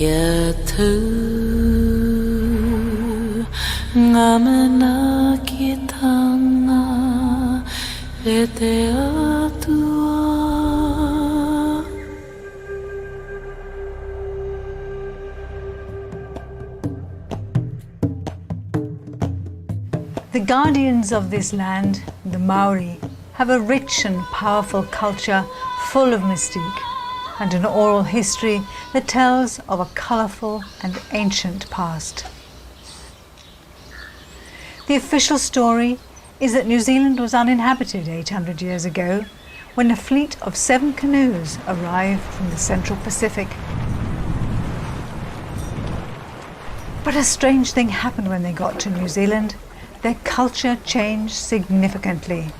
The guardians of this land, the Maori, have a rich and powerful culture full of mystique and an oral history that tells of a colourful and ancient past. The official story is that New Zealand was uninhabited 800 years ago when a fleet of 7 canoes arrived from the Central Pacific. But a strange thing happened when they got to New Zealand. Their culture changed significantly.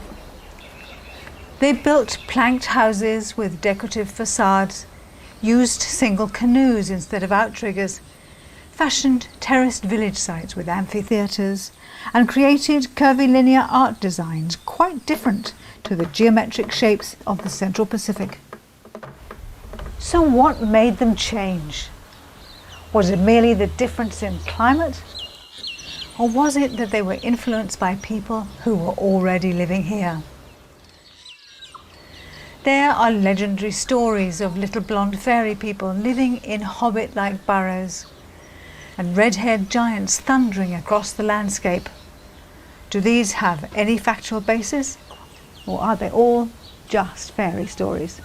They built planked houses with decorative facades, used single canoes instead of outriggers, fashioned terraced village sites with amphitheatres, and created curvilinear art designs quite different to the geometric shapes of the Central Pacific. So what made them change? Was it merely the difference in climate? Or was it that they were influenced by people who were already living here? There are legendary stories of little blonde fairy people living in hobbit-like burrows and red-haired giants thundering across the landscape. Do these have any factual basis, or are they all just fairy stories?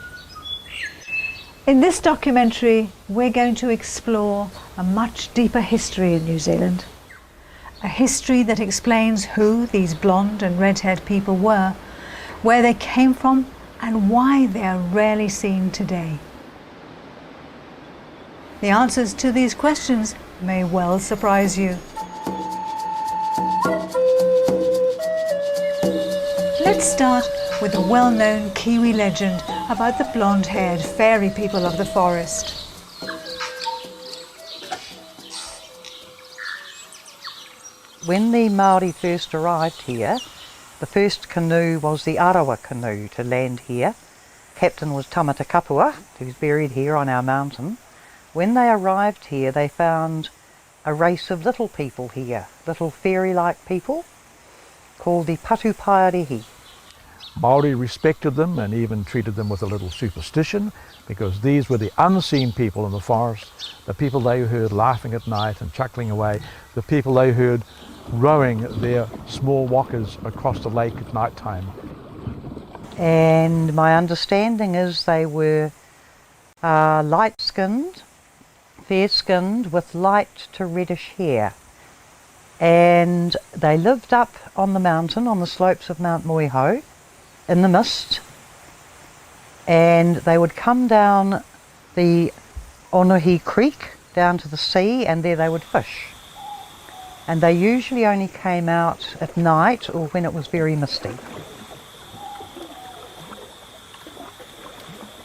In this documentary, we're going to explore a much deeper history in New Zealand. A history that explains who these blonde and red-haired people were, where they came from, and why they are rarely seen today. The answers to these questions may well surprise you. Let's start with a well-known Kiwi legend about the blonde-haired fairy people of the forest. When the Māori first arrived here, the first canoe was the Arawa canoe to land here. Captain was Tamata Kapua, who's buried here on our mountain. When they arrived here, they found a race of little people here, little fairy-like people, called the Patupaerehi. Māori respected them and even treated them with a little superstition, because these were the unseen people in the forest, the people they heard laughing at night and chuckling away, the people they heard rowing their small walkers across the lake at night time. And my understanding is they were light-skinned, fair-skinned, with light to reddish hair. And they lived up on the mountain, on the slopes of Mount Moiho, in the mist. And they would come down the Onuhi Creek, down to the sea, and there they would fish. And they usually only came out at night or when it was very misty.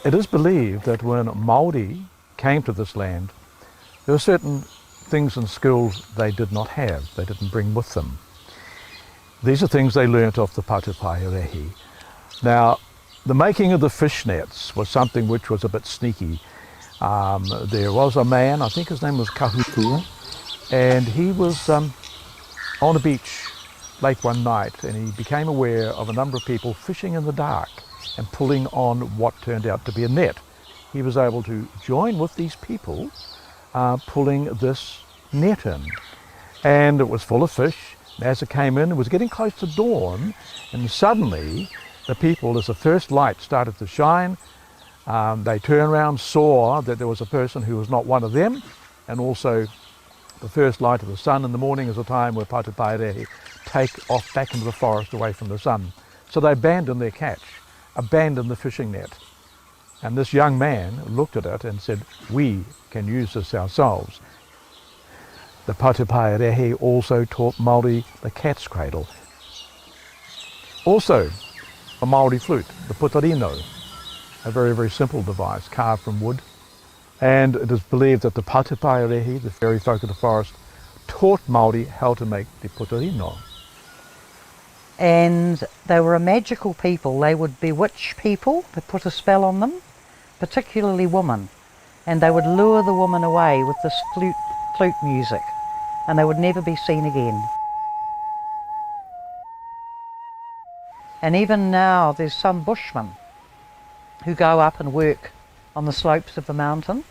It is believed that when Māori came to this land, there were certain things and skills they did not have, they didn't bring with them. These are things they learnt off the Patupaerehi. Now, the making of the fish nets was something which was a bit sneaky. There was a man, I think his name was Kahupua, and he was on a beach late one night, and he became aware of a number of people fishing in the dark and pulling on what turned out to be a net. He was able to join with these people pulling this net in, and it was full of fish. As it came in, it was getting close to dawn, and suddenly the people, as the first light started to shine, they turned around, saw that there was a person who was not one of them, and also the first light of the sun in the morning is a time where Patupaerehi take off back into the forest away from the sun. So they abandoned their catch, abandoned the fishing net. And this young man looked at it and said, we can use this ourselves. The Patupaerehi also taught Māori the cat's cradle. Also, a Māori flute, the putarino, a very, very simple device carved from wood. And it is believed that the Patupaerehi, the fairy folk of the forest, taught Māori how to make the putarino. And they were a magical people. They would bewitch people, they put a spell on them, particularly women. and they would lure the woman away with this flute music, and they would never be seen again. And even now there's some bushmen who go up and work on the slopes of the mountain,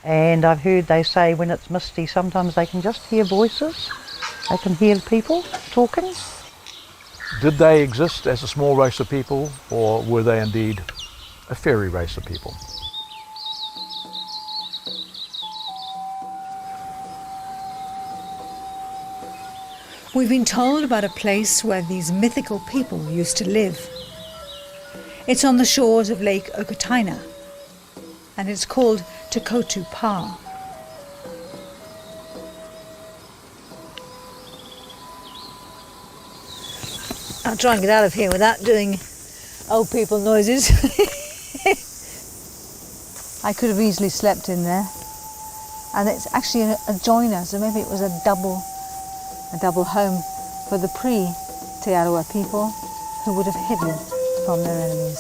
and I've heard they say when it's misty sometimes they can just hear voices, they can hear people talking. Did they exist as a small race of people, or were they indeed a fairy race of people? We've been told about a place where these mythical people used to live. It's on the shores of Lake Okataina, and it's called Te Kotu Pa. I'll try and get out of here without doing old people noises. I could have easily slept in there, and it's actually a joiner, so maybe it was a double home for the pre-Te Arawa people who would have hidden from their enemies.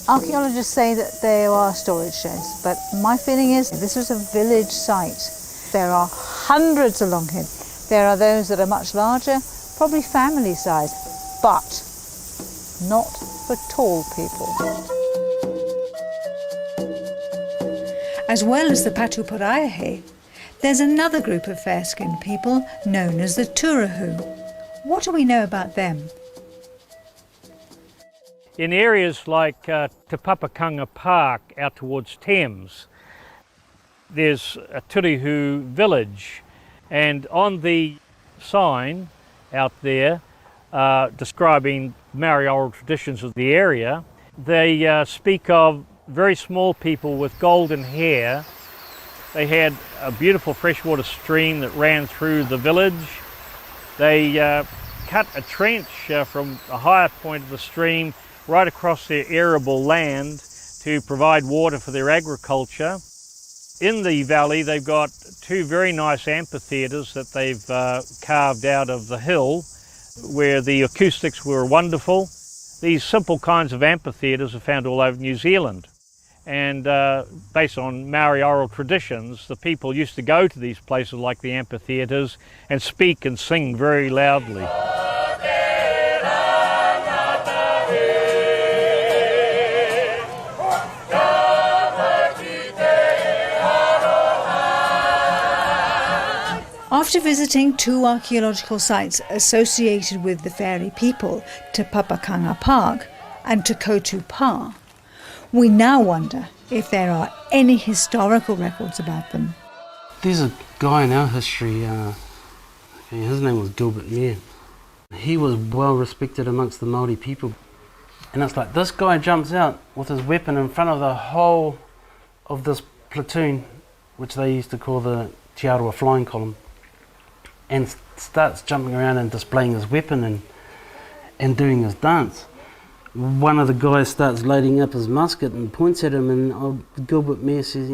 Archaeologists say that there are storage sheds, but my feeling is this was a village site. There are hundreds along here. There are those that are much larger, probably family size, but not for tall people. As well as the Patuparaiahe, there's another group of fair-skinned people known as the Turahu. What do we know about them? In areas like Te Papakanga Park out towards Thames, there's a Turahu village, and on the sign out there describing Maori oral traditions of the area, they speak of very small people with golden hair. They had a beautiful freshwater stream that ran through the village. They cut a trench from a higher point of the stream right across their arable land to provide water for their agriculture. In the valley they've got two very nice amphitheatres that they've carved out of the hill where the acoustics were wonderful. These simple kinds of amphitheatres are found all over New Zealand. And based on Maori oral traditions, the people used to go to these places like the amphitheatres and speak and sing very loudly. After visiting two archaeological sites associated with the fairy people, Te Papakanga Park and Te Kotu Pa, we now wonder if there are any historical records about them. There's a guy in our history, his name was Gilbert Mair. He was well respected amongst the Māori people. And it's like this guy jumps out with his weapon in front of the whole of this platoon, which they used to call the Te Arawa Flying Column, and starts jumping around and displaying his weapon and doing his dance. One of the guys starts loading up his musket and points at him, and Gilbert Mair says,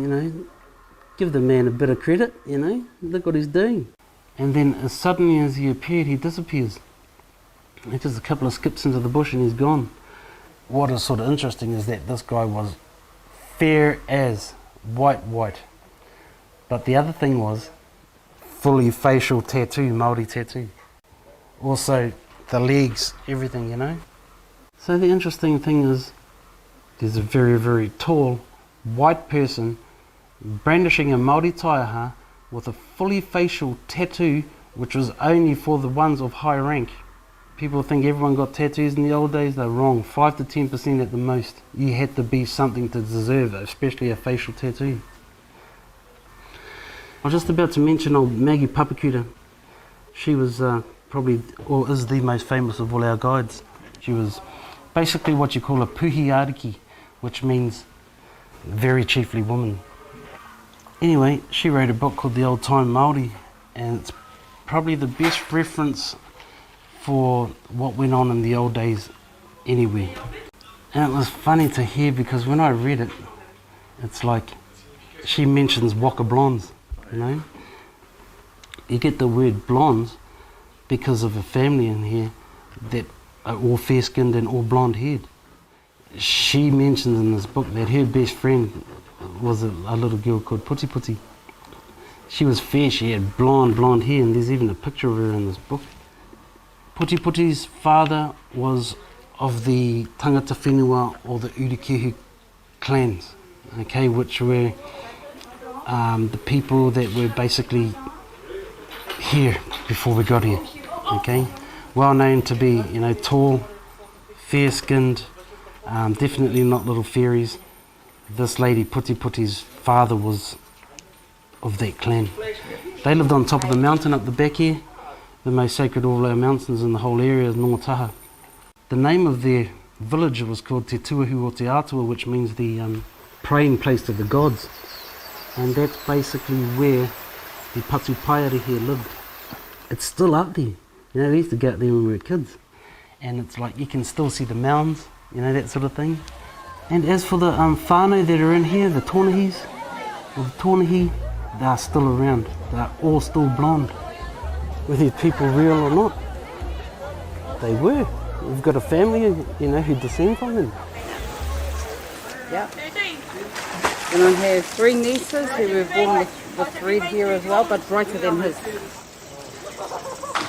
give the man a bit of credit, look what he's doing. And then as suddenly as he appeared, he disappears. It's just a couple of skips into the bush and he's gone. What is sort of interesting is that this guy was fair as white. But the other thing was fully facial tattoo, Māori tattoo. Also the legs, everything, So the interesting thing is there's a very, very tall white person brandishing a Māori taiaha with a fully facial tattoo, which was only for the ones of high rank. People think everyone got tattoos in the old days. They're wrong. 5 to 10% at the most. You had to be something to deserve, especially a facial tattoo. I was just about to mention old Maggie Papakuta. She was probably, or is the most famous of all our guides. She was basically what you call a puhi ariki, which means very chiefly woman. Anyway, she wrote a book called The Old Time Māori, and it's probably the best reference for what went on in the old days anywhere. And it was funny to hear because when I read it, it's like she mentions waka blondes, You get the word blondes because of a family in here that are all fair-skinned and all blonde-haired. she mentions in this book that her best friend was a little girl called Puti Puti. She was fair, she had blonde hair, and there's even a picture of her in this book. Puti Puti's father was of the tangata whenua or the Urikehu clans, okay, which were the people that were basically here before we got here, okay. Well known to be, you know, tall, fair-skinned, definitely not little fairies. This lady, Puti Puti's father, was of that clan. They lived on top of the mountain up the back here, the most sacred of all our mountains in the whole area is Nongataha. The name of their village was called Te Tuahu o Te Atua, which means the praying place to the gods. And that's basically where the Patu Paiari here lived. It's still up there. You know, we used to go out there when we were kids. And it's like you can still see the mounds, you know, that sort of thing. And as for the whānau that are in here, the Tōnahis, or the Tōnahi, they are still around. They're all still blonde. Whether these people real or not, they were. We've got a family, you know, who descend from them. Yep. And I have 3 nieces who were born with red hair as well, but brighter than his.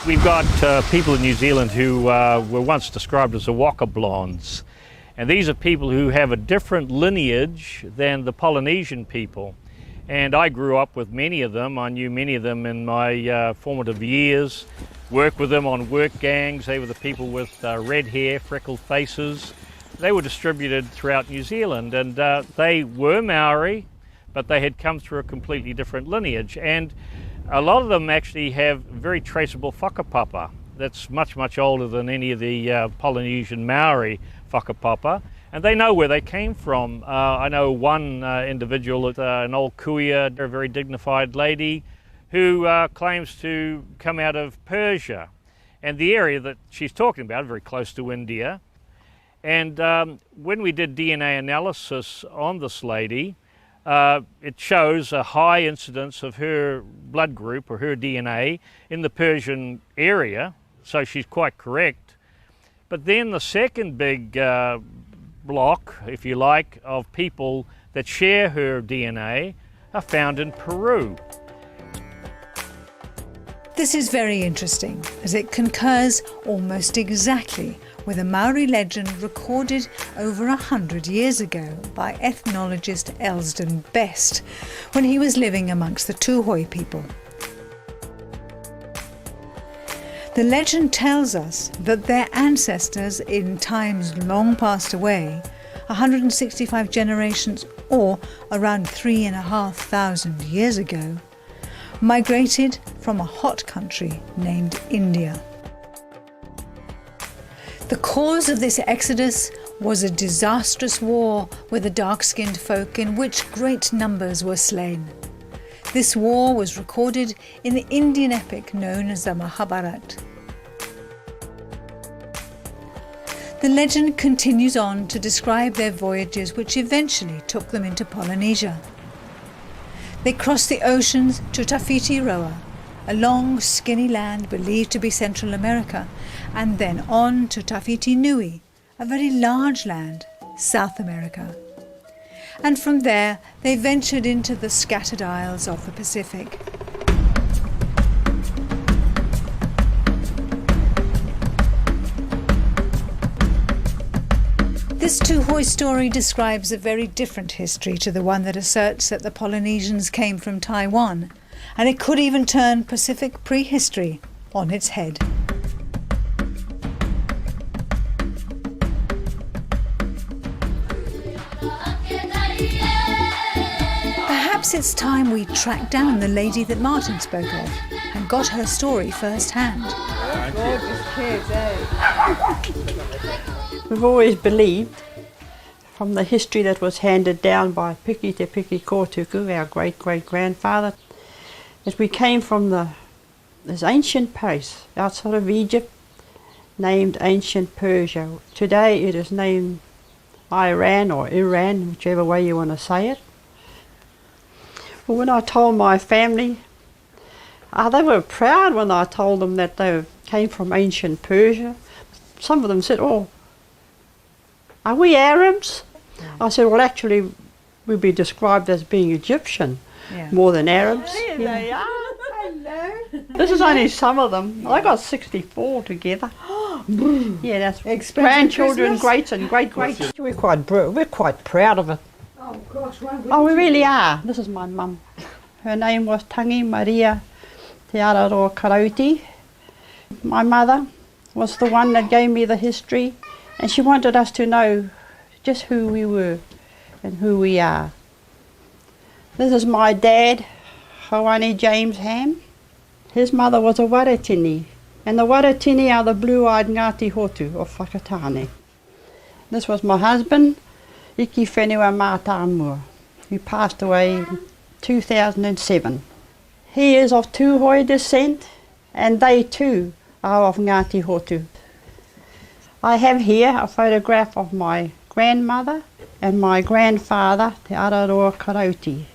We've got people in New Zealand who were once described as the Waka Blondes. And these are people who have a different lineage than the Polynesian people. And I grew up with many of them. I knew many of them in my formative years, worked with them on work gangs. They were the people with red hair, freckled faces. They were distributed throughout New Zealand, and they were Maori, but they had come through a completely different lineage. And a lot of them actually have very traceable whakapapa that's much, much older than any of the Polynesian Maori whakapapa, and they know where they came from. I know one individual, an old kuia, a very dignified lady, who claims to come out of Persia. And the area that she's talking about, very close to India. And when we did DNA analysis on this lady, it shows a high incidence of her blood group or her DNA in the Persian area, so she's quite correct. But then the second big block, if you like, of people that share her DNA are found in Peru. This is very interesting, as it concurs almost exactly with a Maori legend recorded over 100 years ago by ethnologist Elsden Best when he was living amongst the Tūhoe people. The legend tells us that their ancestors in times long passed away, 165 generations or around 3,500 years ago, migrated from a hot country named India. The cause of this exodus was a disastrous war with the dark-skinned folk in which great numbers were slain. This war was recorded in the Indian epic known as the Mahabharata. The legend continues on to describe their voyages which eventually took them into Polynesia. They crossed the oceans to Tawhiti Roa, a long, skinny land believed to be Central America, and then on to Tawhiti Nui, a very large land, South America. And from there they ventured into the scattered isles of the Pacific. This Tūhoe story describes a very different history to the one that asserts that the Polynesians came from Taiwan, and it could even turn Pacific prehistory on its head. Perhaps it's time we track down the lady that Martin spoke of and got her story firsthand. Gorgeous kids, eh? We've always believed, from the history that was handed down by Piki Te Piki Kōtuku, our great-great-grandfather, that we came from this ancient place outside of Egypt named ancient Persia. Today it is named Iran or Iran, whichever way you want to say it. Well, when I told my family, they were proud when I told them that they came from ancient Persia. Some of them said, "Oh, "Are we Arabs?" I said, "Well, actually, we'd be described as being Egyptian more than Arabs." There they are. Hello. This is only some of them. I got 64 together. Yeah, that's grandchildren, greats and great-greats. We're quite proud of it. Oh gosh, Oh, we really are. This is my mum. Her name was Tangi Maria Te Araroa Karauti. My mother was the one that gave me the history, and she wanted us to know just who we were and who we are. This is my dad, Hawani James Ham. His mother was a Waratini, and the Waratini are the blue-eyed Ngāti Hotu of Whakatane. This was my husband, Iki Whenua Mātāmua, who passed away in 2007. He is of Tūhoi descent, and they too are of Ngāti Hotu. I have here a photograph of my grandmother and my grandfather, Te Araroa Karauti.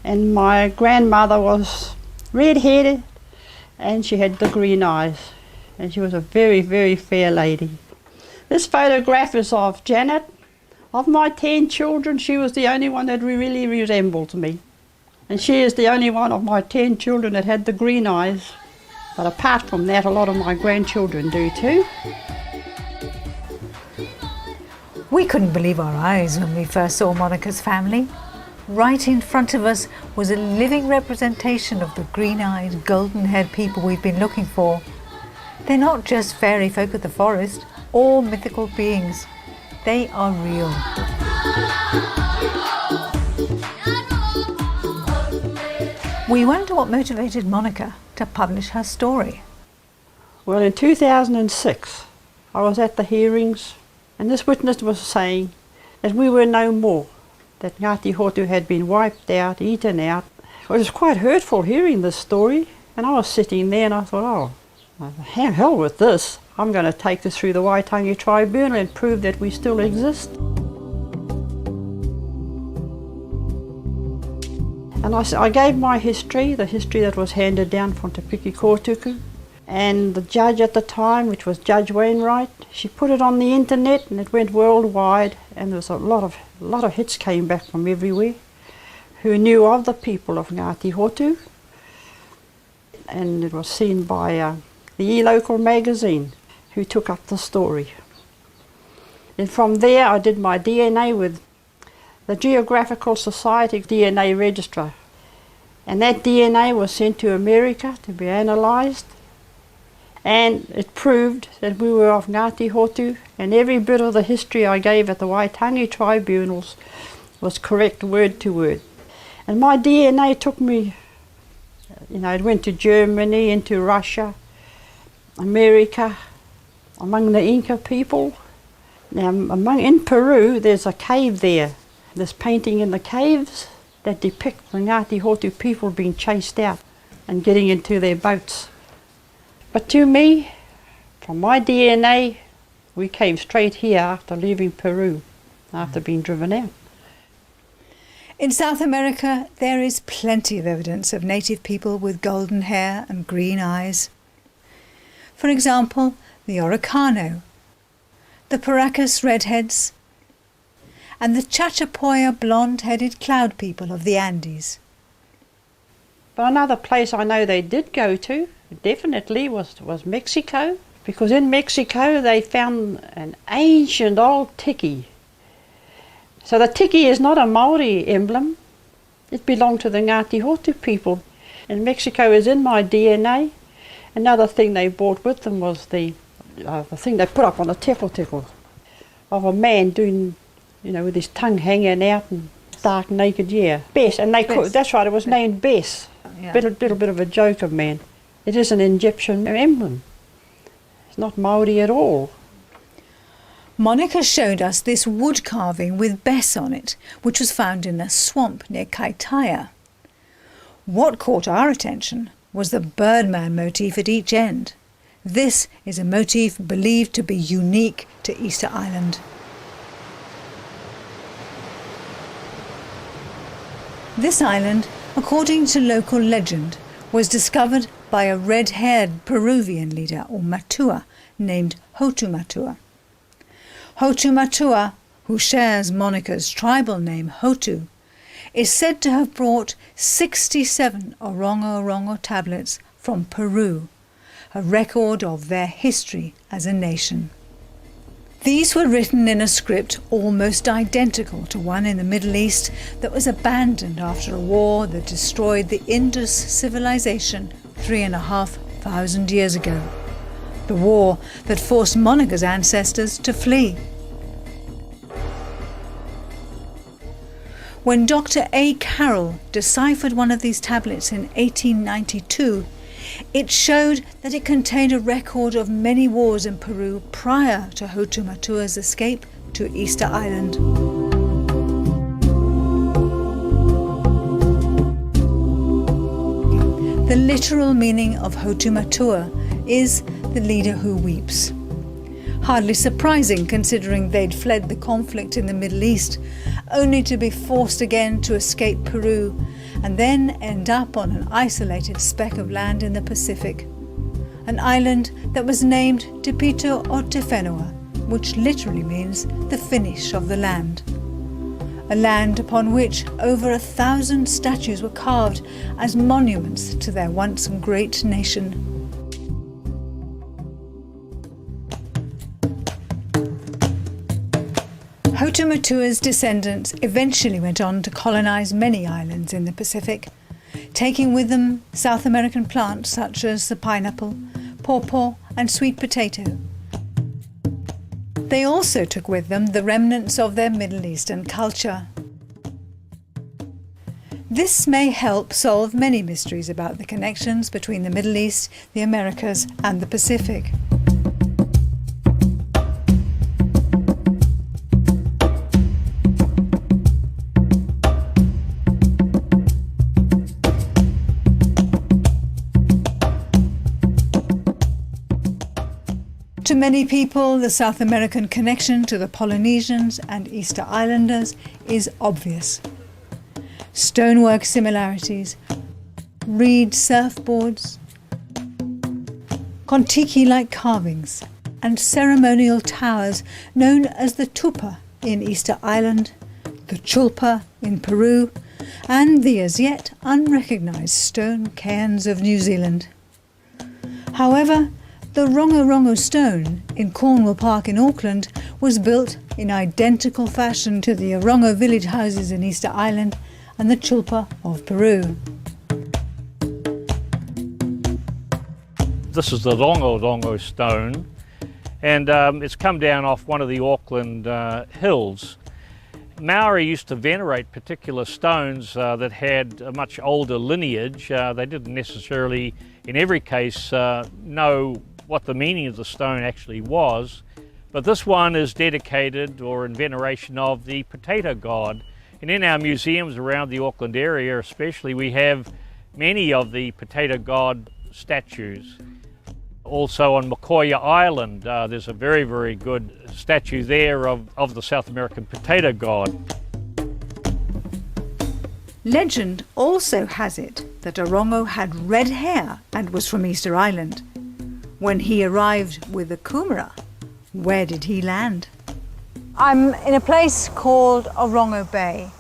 And my grandmother was red-headed, and she had the green eyes, and she was a very, very fair lady. This photograph is of Janet. Of my 10 children, she was the only one that really resembled me. And she is the only one of my 10 children that had the green eyes. But apart from that, a lot of my grandchildren do too. We couldn't believe our eyes when we first saw Monica's family. Right in front of us was a living representation of the green-eyed, golden-haired people we've been looking for. They're not just fairy folk of the forest or mythical beings. They are real. We wonder what motivated Monica to publish her story. Well, in 2006, I was at the hearings, and this witness was saying that we were no more, that Ngāti Hotu had been wiped out, eaten out. It was quite hurtful hearing this story, and I was sitting there and I thought, oh, hell with this. I'm going to take this through the Waitangi Tribunal and prove that we still exist. And I gave my history, the history that was handed down from Te Piki Kōtuku, and the judge at the time, which was Judge Wainwright, she put it on the internet and it went worldwide, and there was a lot of hits came back from everywhere who knew of the people of Ngāti Hotu, and it was seen by the E-Local magazine, who took up the story. And from there I did my DNA with the Geographical Society DNA Registrar, and that DNA was sent to America to be analysed, and it proved that we were of Ngāti Hotu, and every bit of the history I gave at the Waitangi tribunals was correct word to word. And my DNA took me, it went to Germany, into Russia, America, among the Inca people. Now, in Peru, there's a cave there. There's painting in the caves that depict the Ngāti Hotu people being chased out and getting into their boats. But to me, from my DNA, we came straight here after leaving Peru, after being driven out. In South America, there is plenty of evidence of native people with golden hair and green eyes. For example, the Oricano, the Paracas redheads, and the Chachapoya blonde-headed cloud people of the Andes. But another place I know they did go to, definitely, was Mexico, because in Mexico they found an ancient old tiki. So the tiki is not a Maori emblem, it belonged to the Ngāti Hotu people. And Mexico is in my DNA. Another thing they brought with them was the thing they put up on the teko of a man doing, with his tongue hanging out and stark naked, Bess, and that's right, it was named Bess. Yeah. Little bit of a joke of man. It is an Egyptian emblem. It's not Maori at all. Monica showed us this wood carving with Bess on it, which was found in a swamp near Kaitaia. What caught our attention was the Birdman motif at each end. This is a motif believed to be unique to Easter Island. This island, according to local legend, was discovered by a red-haired Peruvian leader or matua named Hotu Matua. Hotumatua, who shares Monica's tribal name Hotu, is said to have brought 67 Orongo tablets from Peru, a record of their history as a nation. These were written in a script almost identical to one in the Middle East that was abandoned after a war that destroyed the Indus civilization 3,500 years ago. The war that forced Monica's ancestors to flee. When Dr. A. Carroll deciphered one of these tablets in 1892, it showed that it contained a record of many wars in Peru prior to Hotumatua's escape to Easter Island. The literal meaning of Hotumatua is the leader who weeps. Hardly surprising considering they'd fled the conflict in the Middle East, only to be forced again to escape Peru and then end up on an isolated speck of land in the Pacific. An island that was named Tipito o Tefenua, which literally means the finish of the land. A land upon which over 1,000 statues were carved as monuments to their once great nation. Hotumatua's descendants eventually went on to colonize many islands in the Pacific, taking with them South American plants such as the pineapple, pawpaw and sweet potato. They also took with them the remnants of their Middle Eastern culture. This may help solve many mysteries about the connections between the Middle East, the Americas and the Pacific. To many people, the South American connection to the Polynesians and Easter Islanders is obvious. Stonework similarities, reed surfboards, kontiki-like carvings, and ceremonial towers known as the tupa in Easter Island, the chulpa in Peru, and the as yet unrecognised stone cairns of New Zealand. However, the Rongo stone in Cornwall Park in Auckland was built in identical fashion to the Orongo village houses in Easter Island and the chulpa of Peru. This is the Rongo stone, and it's come down off one of the Auckland hills. Maori used to venerate particular stones that had a much older lineage. They didn't necessarily, in every case, know what the meaning of the stone actually was, but this one is dedicated or in veneration of the potato god. And in our museums around the Auckland area especially, we have many of the potato god statues. Also on Makoia Island, there's a very, very good statue there of the South American potato god. Legend also has it that Orongo had red hair and was from Easter Island. When he arrived with the Kumara, where did he land? I'm in a place called Orongo Bay.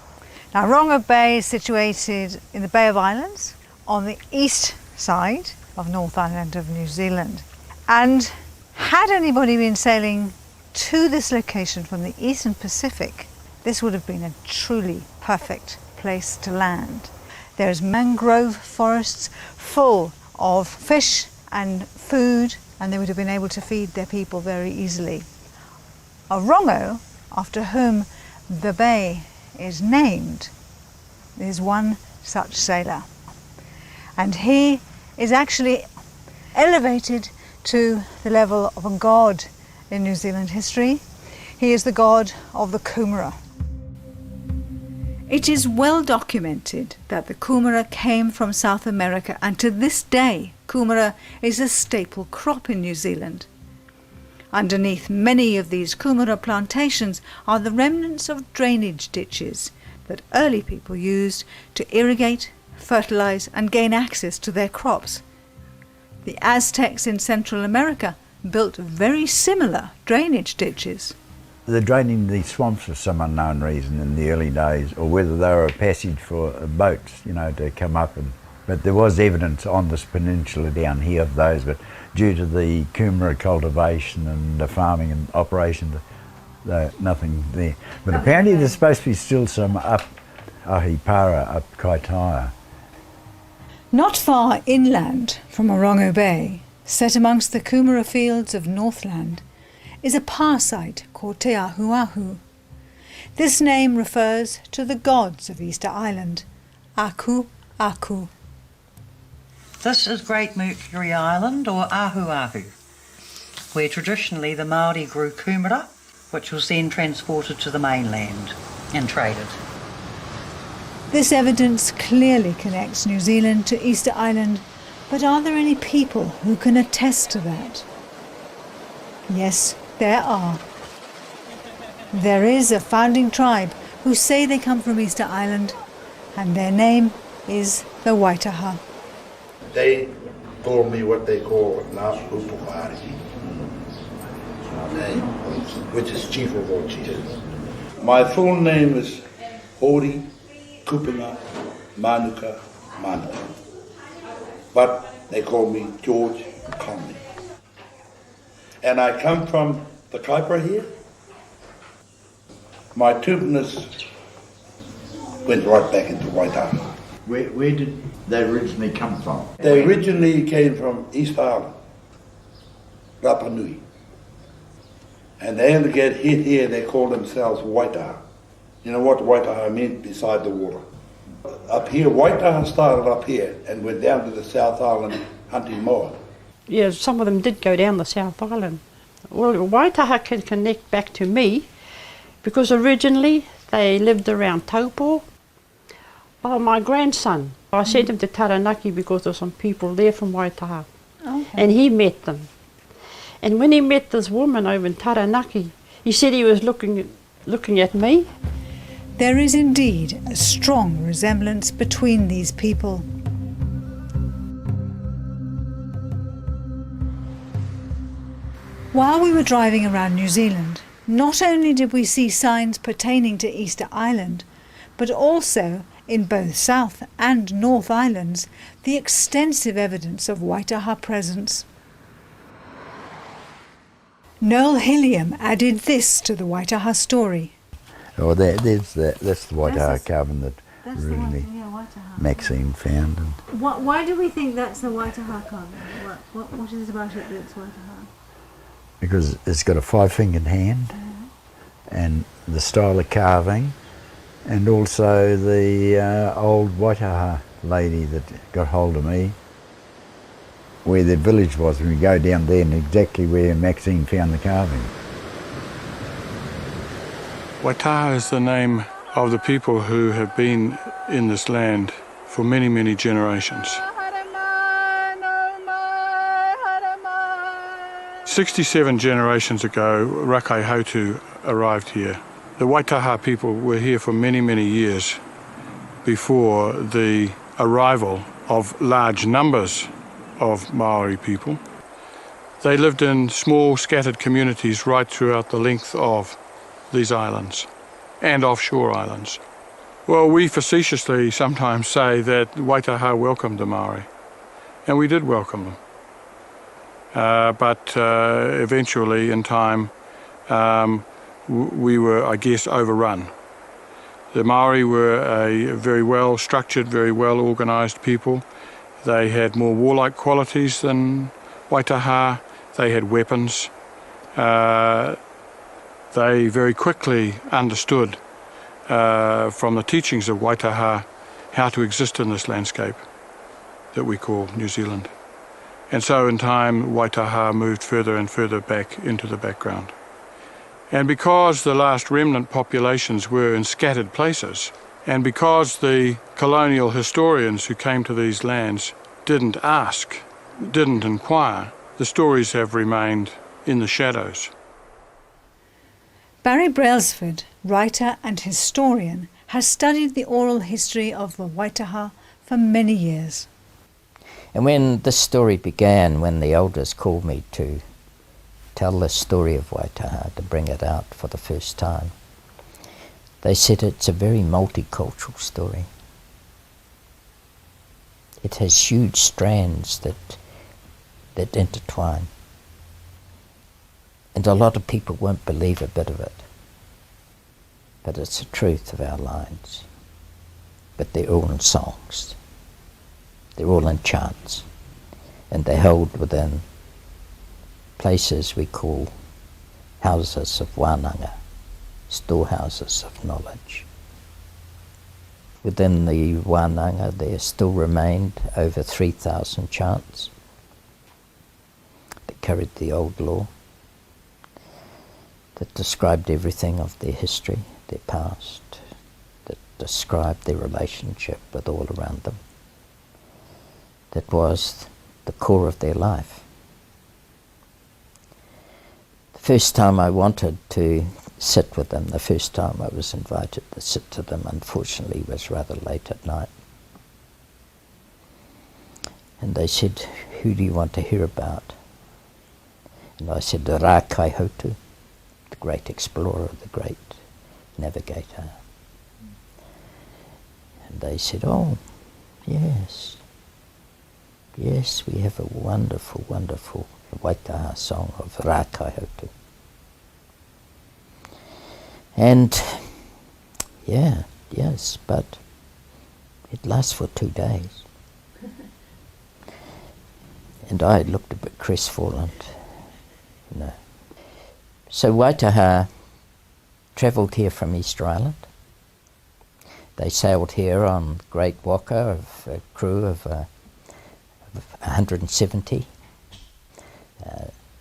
Now, Orongo Bay is situated in the Bay of Islands on the east side of North Island of New Zealand. And had anybody been sailing to this location from the Eastern Pacific, this would have been a truly perfect place to land. There's mangrove forests full of fish and food, and they would have been able to feed their people very easily. Orongo, after whom the bay is named, is one such sailor. And he is actually elevated to the level of a god in New Zealand history. He is the god of the Kumara. It is well documented that the Kumara came from South America, and to this day Kumara is a staple crop in New Zealand. Underneath many of these Kumara plantations are the remnants of drainage ditches that early people used to irrigate, fertilize and gain access to their crops. The Aztecs in Central America built very similar drainage ditches. they're draining these swamps for some unknown reason in the early days, or whether they were a passage for boats, you know, to come up. But there was evidence on this peninsula down here of those, but due to the kumara cultivation and the farming and operation, nothing there. But apparently there's supposed to be still some up Ahipara, up Kaitaia. Not far inland from Orongo Bay, set amongst the kumara fields of Northland, is a power site called Te Ahuahu. This name refers to the gods of Easter Island, Aku Aku. This is Great Mercury Island, or Ahuahu, where traditionally the Māori grew kumara, which was then transported to the mainland and traded. This evidence clearly connects New Zealand to Easter Island, but are there any people who can attest to that? Yes, there are. There is a founding tribe who say they come from Easter Island, and their name is the Waitaha. They call me what they call Ngā Upukari, which is chief of all chiefs. My full name is Hori Kupuna Manuka Manuka, but they call me George Conley. And I come from the Kaipara here. My tupeness went right back into Waitaha. Where did they originally come from? They originally came from East Island, Rapa Nui. And they only get hit here, they call themselves Waitaha. You know what Waitaha meant? Beside the water. Up here, Waitaha started up here and went down to the South Island hunting moa. Yeah, some of them did go down the South Island. Well, Waitaha can connect back to me because originally they lived around Taupo. Oh, my grandson, I sent him to Taranaki because there were some people there from Waitaha. Okay. And he met them. And when he met this woman over in Taranaki, he said he was looking at me. There is indeed a strong resemblance between these people. While we were driving around New Zealand, not only did we see signs pertaining to Easter Island, but also in both South and North Islands, the extensive evidence of Waitaha presence. Noel Hilliam added this to the Waitaha story. Oh, that's the Waitaha carbon that originally Maxine found. Why do we think that's the Waitaha carbon? What is it about it that's Waitaha? Because it's got a 5-fingered hand, and the style of carving, and also the old Waitaha lady that got hold of me, where the village was, when we go down there and exactly where Maxine found the carving. Waitaha is the name of the people who have been in this land for many, many generations. 67 generations ago, Rakai Hautu arrived here. The Waitaha people were here for many, many years before the arrival of large numbers of Maori people. They lived in small scattered communities right throughout the length of these islands and offshore islands. Well, we facetiously sometimes say that Waitaha welcomed the Maori, and we did welcome them. But eventually, in time, we were, I guess, overrun. The Maori were a very well structured, very well organised people. They had more warlike qualities than Waitaha. They had weapons. They very quickly understood from the teachings of Waitaha how to exist in this landscape that we call New Zealand. And so in time, Waitaha moved further and further back into the background. And because the last remnant populations were in scattered places, and because the colonial historians who came to these lands didn't ask, didn't inquire, the stories have remained in the shadows. Barry Brailsford, writer and historian, has studied the oral history of the Waitaha for many years. And when this story began, when the elders called me to tell the story of Waitaha, to bring it out for the first time, they said it's a very multicultural story. It has huge strands that intertwine. And a lot of people won't believe a bit of it. But it's the truth of our lives. But they're all in songs. They're all in chants. And they're held within places we call houses of wānanga, storehouses of knowledge. Within the wānanga there still remained over 3,000 chants that carried the old law, that described everything of their history, their past, that described their relationship with all around them. That was the core of their life. The first time I wanted to sit with them, the first time I was invited to sit to them, unfortunately was rather late at night. And they said, who do you want to hear about? And I said, the Rā Kaihotu, the great explorer, the great navigator. And they said, oh, yes. Yes, we have a wonderful, wonderful Waitaha song of Rā Kaihotu. And, yeah, yes, but it lasts for 2 days. And I looked a bit crestfallen, you know. So Waitaha travelled here from Easter Island. They sailed here on Great Waka of a crew of 170.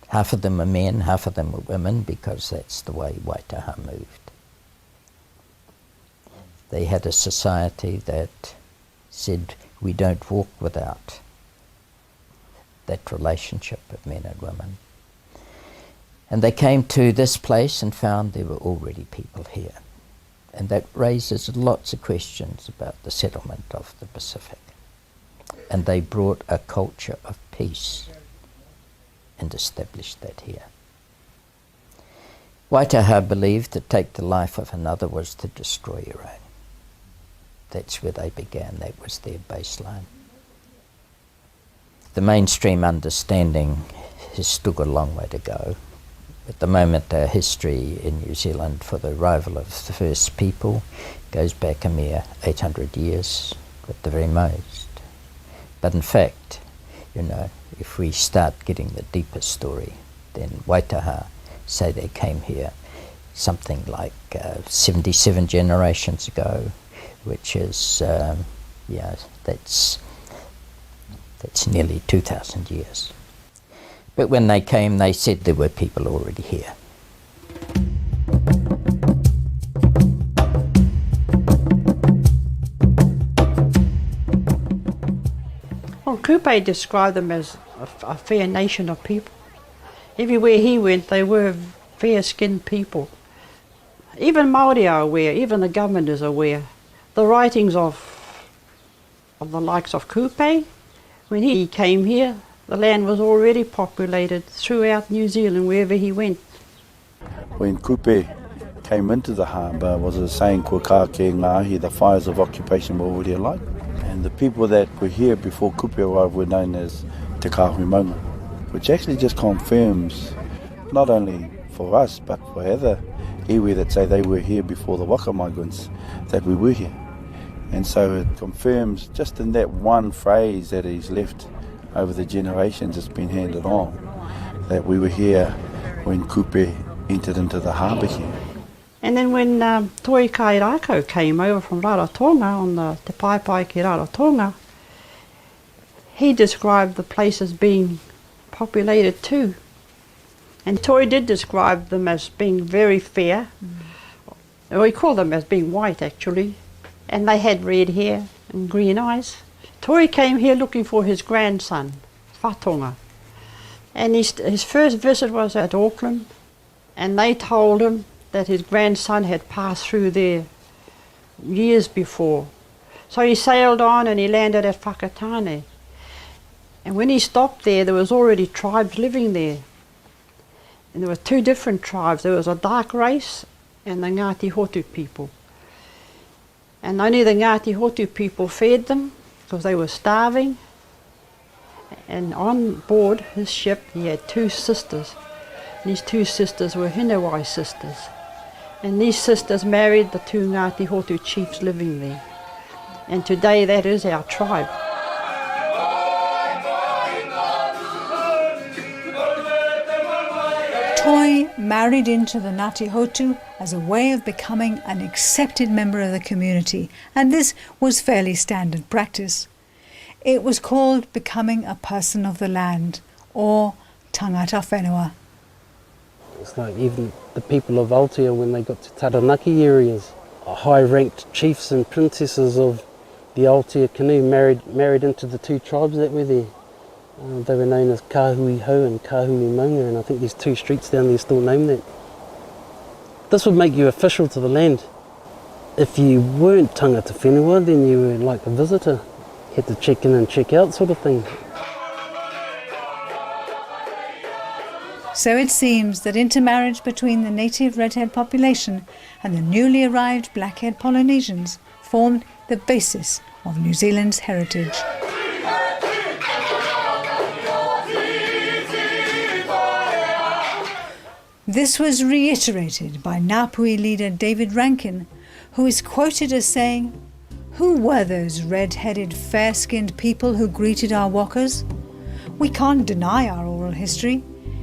Half of them were men, half of them were women, because that's the way Waitaha moved. They had a society that said we don't walk without that relationship of men and women. And they came to this place and found there were already people here. And that raises lots of questions about the settlement of the Pacific. And they brought a culture of peace and established that here. Waitaha believed to take the life of another was to destroy your own. That's where they began. That was their baseline. The mainstream understanding has still got a long way to go. At the moment, our history in New Zealand for the arrival of the first people goes back a mere 800 years at the very most. But in fact, you know, if we start getting the deeper story, then Waitaha say they came here something like 77 generations ago, which is, that's nearly 2,000 years. But when they came, they said there were people already here. Well, Kupe described them as a fair nation of people. Everywhere he went, they were fair-skinned people. Even Māori are aware, even the government is aware. The writings of the likes of Kupe, when he came here, the land was already populated throughout New Zealand, wherever he went. When Kupe came into the harbour, was a saying, kua kā ke ngāhi, the fires of occupation were already alight. And the people that were here before Kupe arrived were known as Te Kāhui Maunga, which actually just confirms, not only for us, but for other iwi that say they were here before the waka migrants, that we were here. And so it confirms, just in that one phrase that he's left over the generations it's been handed on, that we were here when Kupe entered into the harbour here. And then when Toi Kairako came over from Rarotonga on the Te Paipai ki Rarotonga, he described the place as being populated too. And Toi did describe them as being very fair. Well, he called them as being white actually, and they had red hair and green eyes. Toi came here looking for his grandson, Whatonga. And his first visit was at Auckland, and they told him that his grandson had passed through there years before. So he sailed on and he landed at Whakatane. And when he stopped there, there was already tribes living there. And there were two different tribes. There was a dark race and the Ngāti Hotu people. And only the Ngāti Hotu people fed them because they were starving. And on board his ship he had two sisters. These two sisters were Hinawai sisters. And these sisters married the two Ngāti Hotu chiefs living there. And today that is our tribe. Toi married into the Ngāti Hotu as a way of becoming an accepted member of the community, and this was fairly standard practice. It was called becoming a person of the land, or tangata whenua. It's like even the people of Aotea, when they got to Taranaki areas, high-ranked chiefs and princesses of the Aotea canoe married into the two tribes that were there. They were known as Kahui Hau and Kahui Maunga, and I think there's two streets down there still named that. This would make you official to the land. If you weren't tangata whenua, then you were like a visitor. You had to check in and check out sort of thing. So it seems that intermarriage between the native redhead population and the newly arrived black-haired Polynesians formed the basis of New Zealand's heritage. This was reiterated by Ngāpuhi leader David Rankin, who is quoted as saying, "Who were those red-headed, fair-skinned people who greeted our walkers? We can't deny our oral history.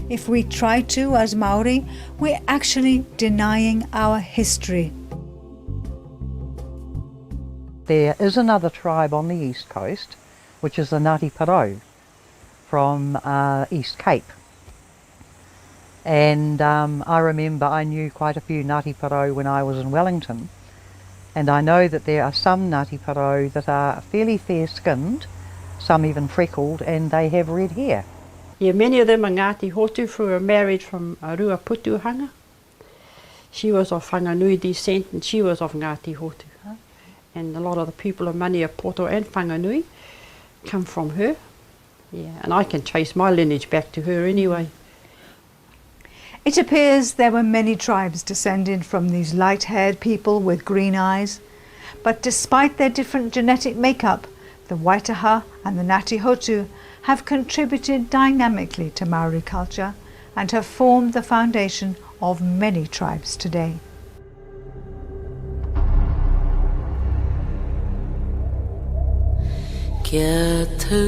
If we try to as Maori, we're actually denying our history." There is another tribe on the east coast, which is the Ngāti Parau from East Cape. And I remember I knew quite a few Ngāti Parau when I was in Wellington, and I know that there are some Ngāti Parau that are fairly fair-skinned, some even freckled, and they have red hair. Yeah, many of them are Ngāti Hotu who were married from Ruaputuhanga. She was of Whanganui descent and she was of Ngāti Hotu. And a lot of the people of Maniapoto and Whanganui come from her. Yeah, and I can trace my lineage back to her anyway. It appears there were many tribes descended from these light-haired people with green eyes, but despite their different genetic makeup, the Waitaha and the Ngāti Hotu have contributed dynamically to Maori culture and have formed the foundation of many tribes today. Kia tū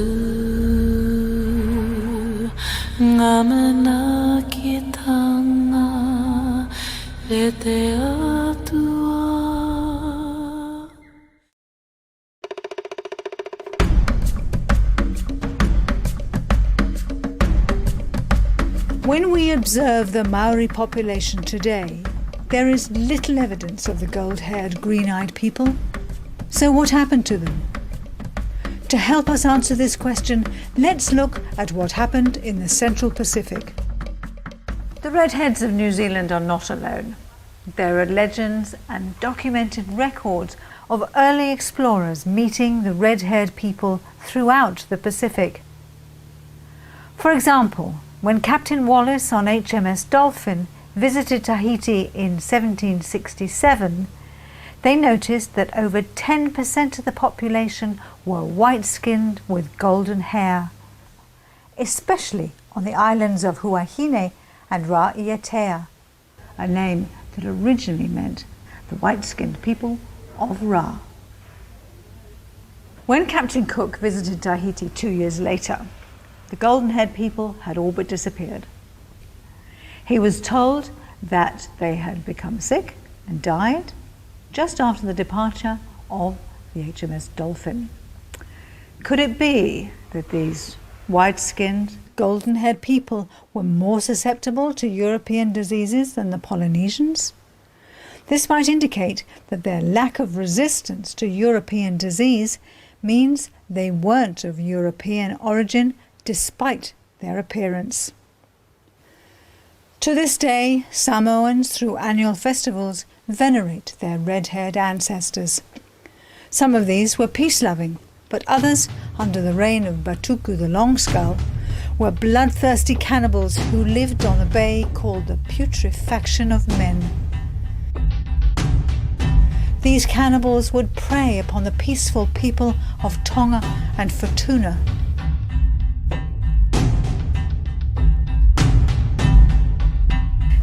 ngā mana ki tanga e te atua. When we observe the Maori population today, there is little evidence of the gold-haired, green-eyed people. So what happened to them? To help us answer this question, let's look at what happened in the Central Pacific. The redheads of New Zealand are not alone. There are legends and documented records of early explorers meeting the red-haired people throughout the Pacific. For example, when Captain Wallis on HMS Dolphin visited Tahiti in 1767, they noticed that over 10% of the population were white-skinned with golden hair, especially on the islands of Huahine and Raiatea, a name that originally meant the white-skinned people of Ra. When Captain Cook visited Tahiti 2 years later, the golden-haired people had all but disappeared. He was told that they had become sick and died just after the departure of the HMS Dolphin. Could it be that these white-skinned, golden-haired people were more susceptible to European diseases than the Polynesians? This might indicate that their lack of resistance to European disease means they weren't of European origin despite their appearance. To this day, Samoans, through annual festivals, venerate their red-haired ancestors. Some of these were peace-loving, but others, under the reign of Batuku the Longskull, were bloodthirsty cannibals who lived on a bay called the Putrefaction of Men. These cannibals would prey upon the peaceful people of Tonga and Futuna.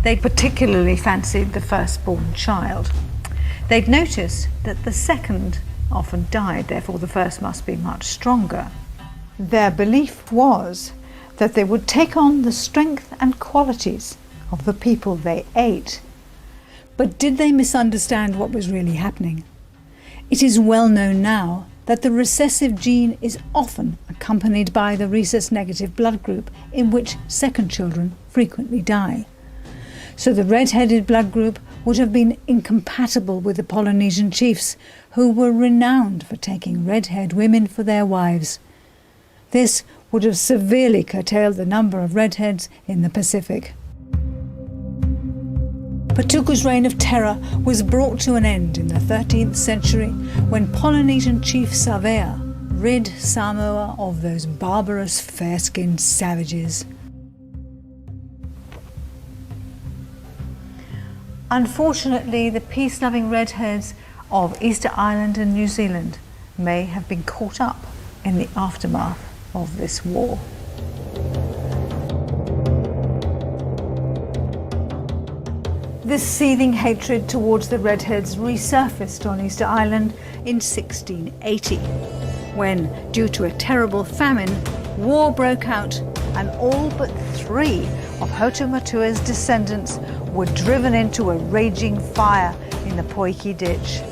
They particularly fancied the firstborn child. They'd noticed that the second often died, therefore the first must be much stronger. Their belief was that they would take on the strength and qualities of the people they ate. But did they misunderstand what was really happening? It is well known now that the recessive gene is often accompanied by the rhesus-negative blood group, in which second children frequently die. So the red-headed blood group would have been incompatible with the Polynesian chiefs, who were renowned for taking red-haired women for their wives. This would have severely curtailed the number of redheads in the Pacific. Patuku's reign of terror was brought to an end in the 13th century when Polynesian chief Savea rid Samoa of those barbarous fair-skinned savages. Unfortunately, the peace-loving redheads of Easter Island and New Zealand may have been caught up in the aftermath of this war. This seething hatred towards the redheads resurfaced on Easter Island in 1680, when, due to a terrible famine, war broke out and all but 3 of Hotumatua's descendants were driven into a raging fire in the Poiki ditch.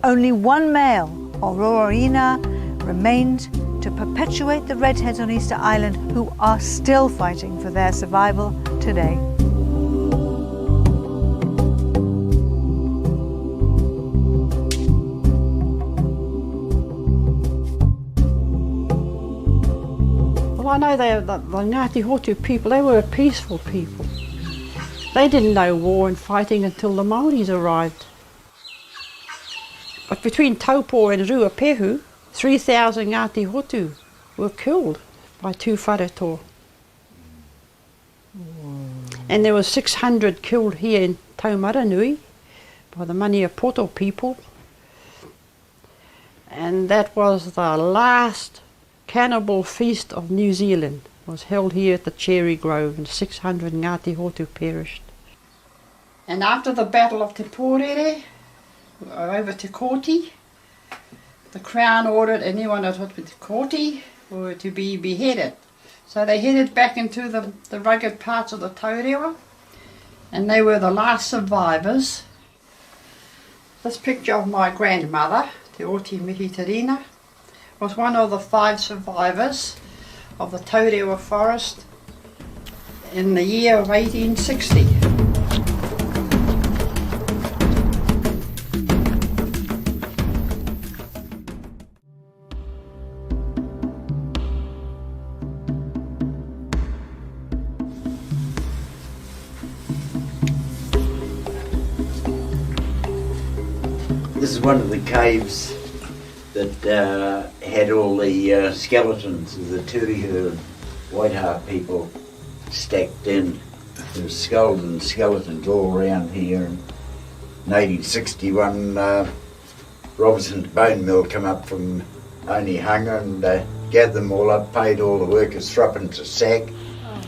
Only one male, Aurorina, remained to perpetuate the redheads on Easter Island, who are still fighting for their survival today. Well, I know the Ngāti Hotu people, they were a peaceful people. They didn't know war and fighting until the Māoris arrived. But between Taupo and Ruapehu, 3,000 Ngāti Hotu were killed by 2 whareto. And there were 600 killed here in Taumaranui by the Maniapoto people. And that was the last cannibal feast of New Zealand. It was held here at the Cherry Grove, and 600 Ngāti Hotu perished. And after the Battle of Te Pōrere, over Te Koti, the Crown ordered anyone that was with Te Koti were to be beheaded. So they headed back into the rugged parts of the Taurewa, and they were the last survivors. This picture of my grandmother, Te Oti Mihitarina, was one of the 5 survivors of the Taurewa forest in the year of 1860. This is one of the caves that had all the skeletons of the Turihu Waitaha people stacked in. There's skulls and skeletons all around here. In 1861, Robinson's bone mill come up from Onehunga and gathered them all up, paid all the workers threepence a sack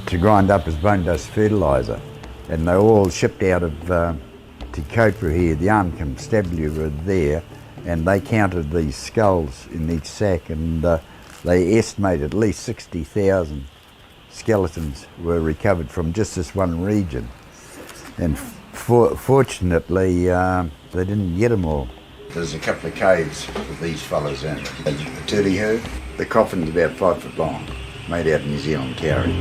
to grind up as bone dust fertiliser. And they were all shipped out of Te Kaupuru here. The Armed Constabulary were there, and they counted these skulls in each sack, and they estimate at least 60,000 skeletons were recovered from just this one region. And fortunately, they didn't get them all. There's a couple of caves with these fellows in. The Turihu, the coffin's about 5 foot long, made out of New Zealand kauri.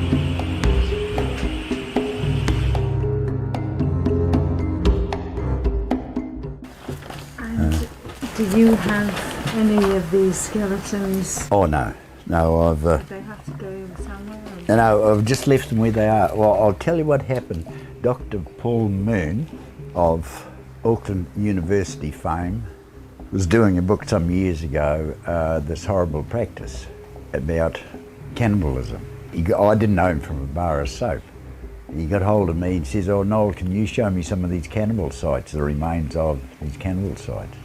Do you have any of these skeletons? Oh no, I've. They have to go somewhere. No, I've just left them where they are. Well, I'll tell you what happened. Dr. Paul Moon of Auckland University fame was doing a book some years ago, This Horrible Practice, about cannibalism. I didn't know him from a bar of soap. He got hold of me and says, "Oh, Noel, can you show me some of these cannibal sites, the remains of these cannibal sites?"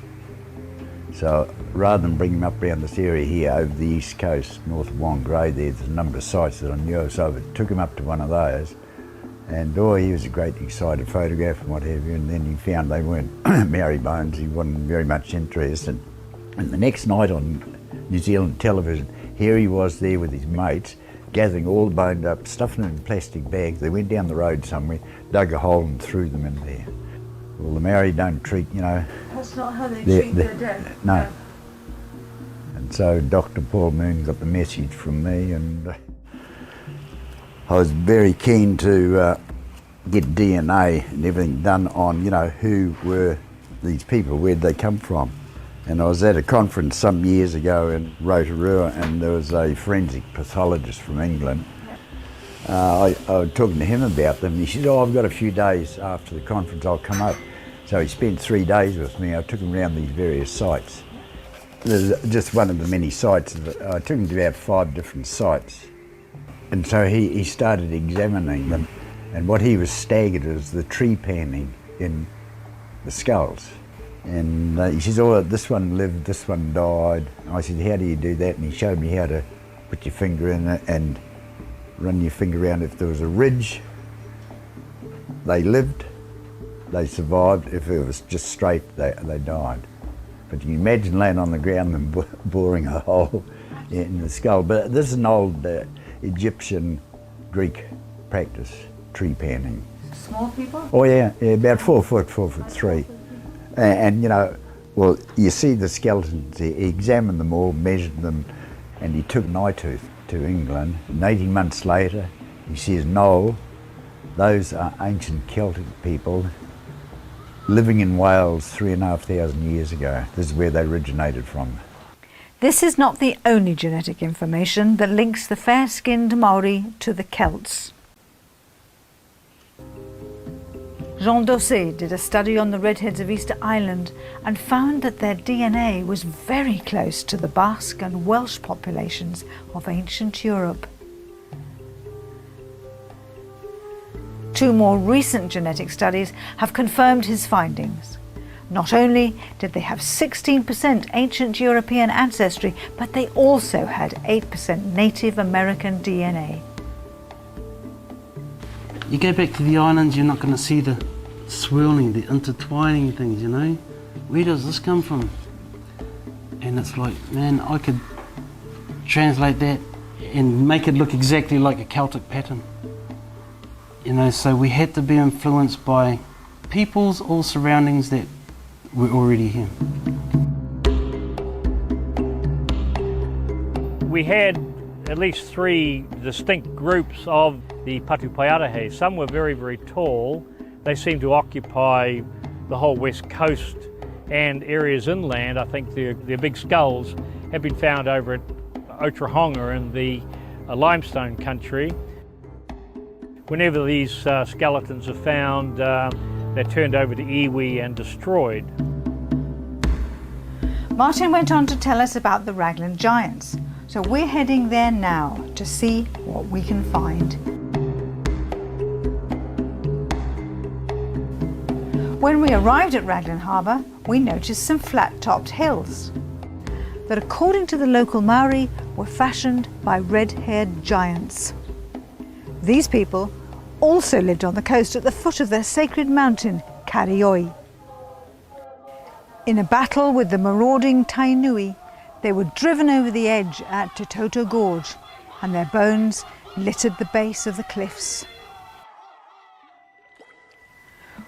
So rather than bring him up around this area here over the east coast, north of Wongaree, there's a number of sites that I knew of, so I took him up to one of those. And he was a great excited photograph and what have you, and then he found they weren't Maori bones, he wasn't very much interested. And the next night on New Zealand television, here he was there with his mates, gathering all boned up, stuffing them in plastic bags. They went down the road somewhere, dug a hole and threw them in there. Well, the Maori don't treat, That's not how they treat their dead. No. And so Dr. Paul Moon got the message from me, and I was very keen to get DNA and everything done on, who were these people, where'd they come from. And I was at a conference some years ago in Rotorua, and there was a forensic pathologist from England. I was talking to him about them, and he said, "Oh, I've got a few days after the conference, I'll come up." So he spent 3 days with me. I took him around these various sites. There's just one of the many sites. I took him to about 5 different sites. And so he started examining them, and what he was staggered was the tree panning in the skulls. And he says, "Oh, this one lived, this one died." I said, "How do you do that?" And he showed me how to put your finger in it and run your finger around. If there was a ridge, they lived, they survived. If it was just straight, they died. But you can imagine laying on the ground and boring a hole in the skull. But this is an old Egyptian, Greek practice, tree panning. Small people? Oh yeah, about 4 foot, 4'3". And well, you see the skeletons, he examined them all, measured them, and he took an eye tooth to England. And 18 months later, he says, "Noel, those are ancient Celtic people living in Wales 3,500 years ago. This is where they originated from." This is not the only genetic information that links the fair-skinned Maori to the Celts. Jean Dosset did a study on the redheads of Easter Island and found that their DNA was very close to the Basque and Welsh populations of ancient Europe. 2 more recent genetic studies have confirmed his findings. Not only did they have 16% ancient European ancestry, but they also had 8% Native American DNA. You go back to the islands, you're not going to see the swirling, the intertwining things, Where does this come from? And it's like, man, I could translate that and make it look exactly like a Celtic pattern. So we had to be influenced by peoples or surroundings that were already here. We had at least 3 distinct groups of the Patupaiarehe. Some were very, very tall. They seemed to occupy the whole west coast and areas inland. I think their big skulls have been found over at Otrahonga in the limestone country. Whenever these skeletons are found, they're turned over to iwi and destroyed. Martin went on to tell us about the Raglan giants, so we're heading there now to see what we can find. When we arrived at Raglan Harbour, we noticed some flat-topped hills that, according to the local Maori, were fashioned by red-haired giants. These people also lived on the coast at the foot of their sacred mountain, Karioi. In a battle with the marauding Tainui, they were driven over the edge at Tototo Gorge, and their bones littered the base of the cliffs.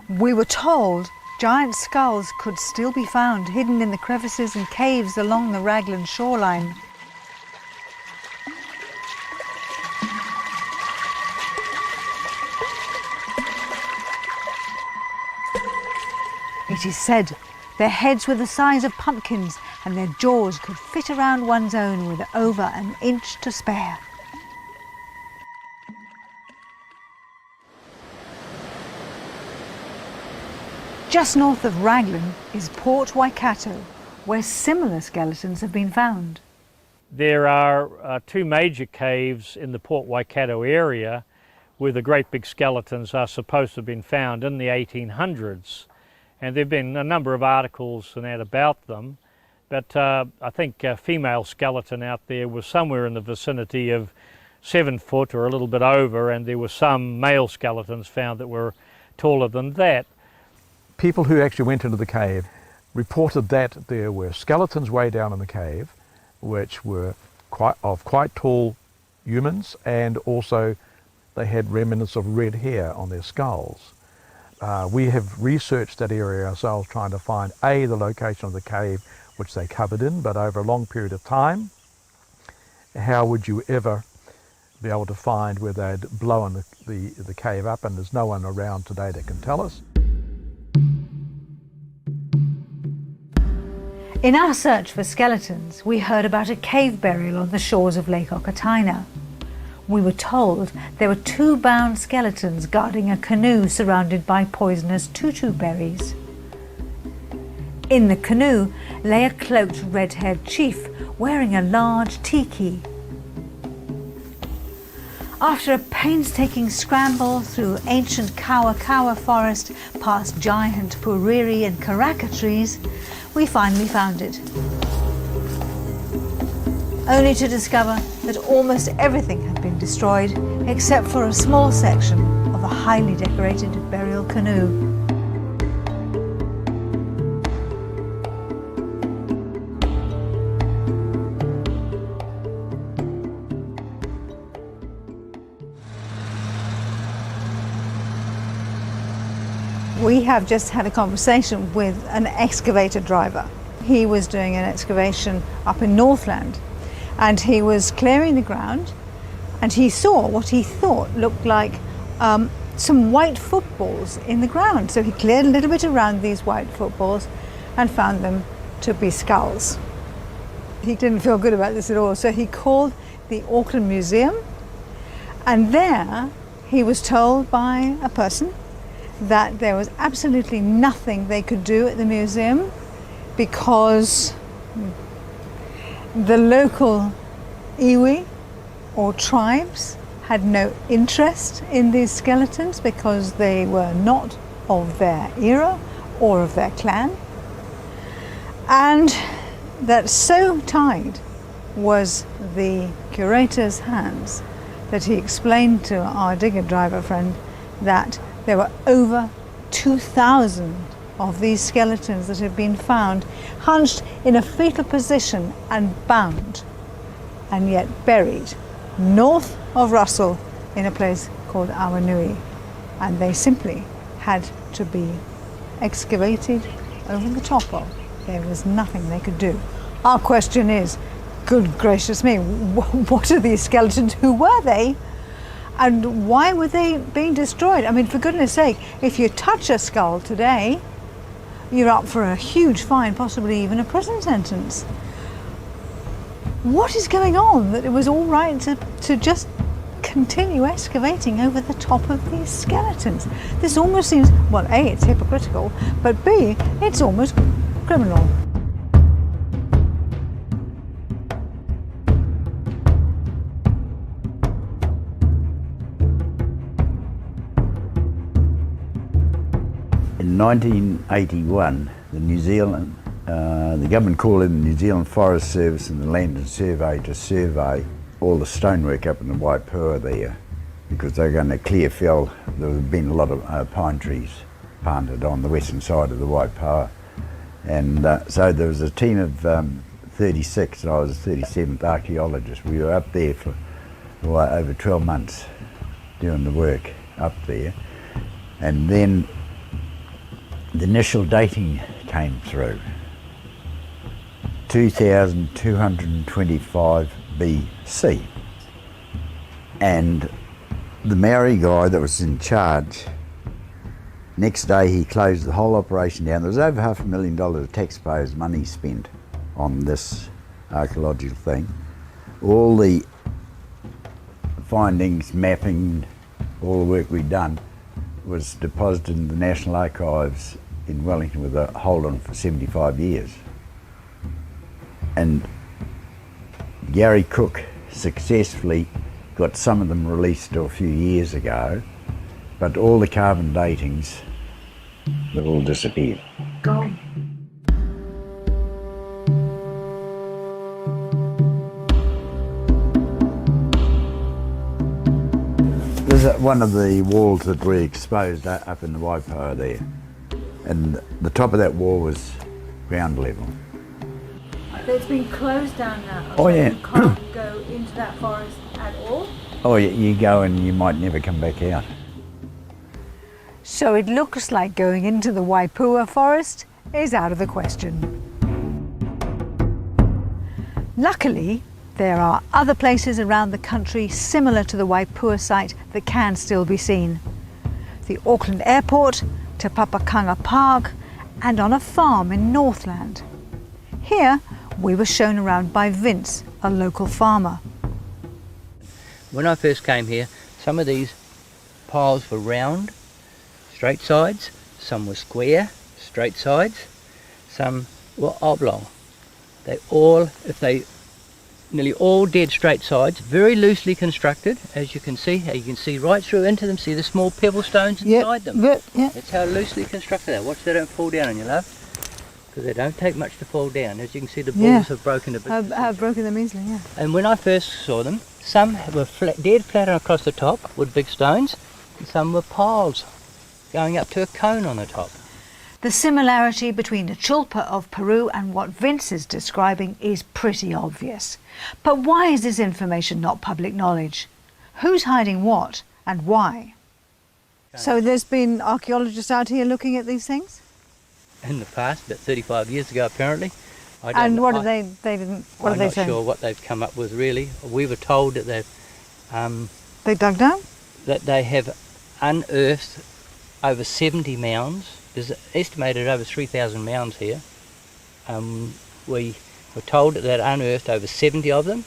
We were told giant skulls could still be found hidden in the crevices and caves along the Raglan shoreline. It is said their heads were the size of pumpkins and their jaws could fit around one's own with over an inch to spare. Just north of Raglan is Port Waikato, where similar skeletons have been found. There are two major caves in the Port Waikato area where the great big skeletons are supposed to have been found in the 1800s. And there have been a number of articles and that about them. But I think a female skeleton out there was somewhere in the vicinity of 7 foot or a little bit over, and there were some male skeletons found that were taller than that. People who actually went into the cave reported that there were skeletons way down in the cave, which were quite tall humans, and also they had remnants of red hair on their skulls. We have researched that area ourselves, trying to find the location of the cave which they covered in, but over a long period of time, how would you ever be able to find where they'd blown the cave up? And there's no one around today that can tell us. In our search for skeletons, we heard about a cave burial on the shores of Lake Okataina. We were told there were 2 bound skeletons guarding a canoe surrounded by poisonous tutu berries. In the canoe lay a cloaked red-haired chief wearing a large tiki. After a painstaking scramble through ancient kawa forest, past giant puriri and karaka trees, we finally found it. Only to discover that almost everything had been destroyed except for a small section of a highly decorated burial canoe. We have just had a conversation with an excavator driver. He was doing an excavation up in Northland, and he was clearing the ground, and he saw what he thought looked like some white footballs in the ground. So he cleared a little bit around these white footballs and found them to be skulls. He didn't feel good about this at all, so he called the Auckland Museum, and there he was told by a person that there was absolutely nothing they could do at the museum because the local iwi or tribes had no interest in these skeletons because they were not of their era or of their clan, and that so tied was the curator's hands that he explained to our digger driver friend that there were over 2,000 of these skeletons that had been found hunched in a fetal position and bound, and yet buried north of Russell in a place called Awanui, and they simply had to be excavated over the top of. There was nothing they could do. Our question is, good gracious me, what are these skeletons? Who were they? And why were they being destroyed? I mean, for goodness sake, if you touch a skull today, you're up for a huge fine, possibly even a prison sentence. What is going on that it was all right to just continue excavating over the top of these skeletons? This almost seems, well, A, it's hypocritical, but B, it's almost criminal. In 1981, the government called in the New Zealand Forest Service and the Land and Survey to survey all the stonework up in the Waipua there, because they were going to clear fell. There had been a lot of pine trees planted on the western side of the Waipua, and so there was a team of 36, and I was the 37th archaeologist. We were up there for over 12 months doing the work up there, and then the initial dating came through, 2225 BC, and the Maori guy that was in charge, next day he closed the whole operation down. There was over $500,000 of taxpayers' money spent on this archaeological thing. All the findings, mapping, all the work we'd done was deposited in the National Archives in Wellington with a hold on for 75 years. And Gary Cook successfully got some of them released a few years ago, but all the carbon datings, they've all disappeared. Gone. There's one of the walls that we exposed up in the Waipoa there, and the top of that wall was ground level. It's been closed down now. Oh, yeah. You can't go into that forest at all? Oh, you go and you might never come back out. So it looks like going into the Waipoa forest is out of the question. Luckily, there are other places around the country similar to the Waipoa site that can still be seen. The Auckland Airport, Te Papakanga Park, and on a farm in Northland. Here, we were shown around by Vince, a local farmer. When I first came here, some of these piles were round, straight sides, some were square, straight sides, some were oblong. Nearly all dead straight sides, very loosely constructed, as you can see. You can see right through into them, see the small pebble stones inside them. Yep. That's how loosely constructed they are. Watch they don't fall down on you, love. Because they don't take much to fall down. As you can see, the balls have broken a bit. I've broken them easily, yeah. And when I first saw them, some were dead flat across the top with big stones, and some were piles going up to a cone on the top. The similarity between the chulpa of Peru and what Vince is describing is pretty obvious. But why is this information not public knowledge? Who's hiding what and why? So there's been archaeologists out here looking at these things? In the past, about 35 years ago apparently. And what are they saying? I'm not sure what they've come up with really. We were told that they dug down? That they have unearthed over 70 mounds. There's estimated over 3,000 mounds here. We were told that they'd unearthed over 70 of them.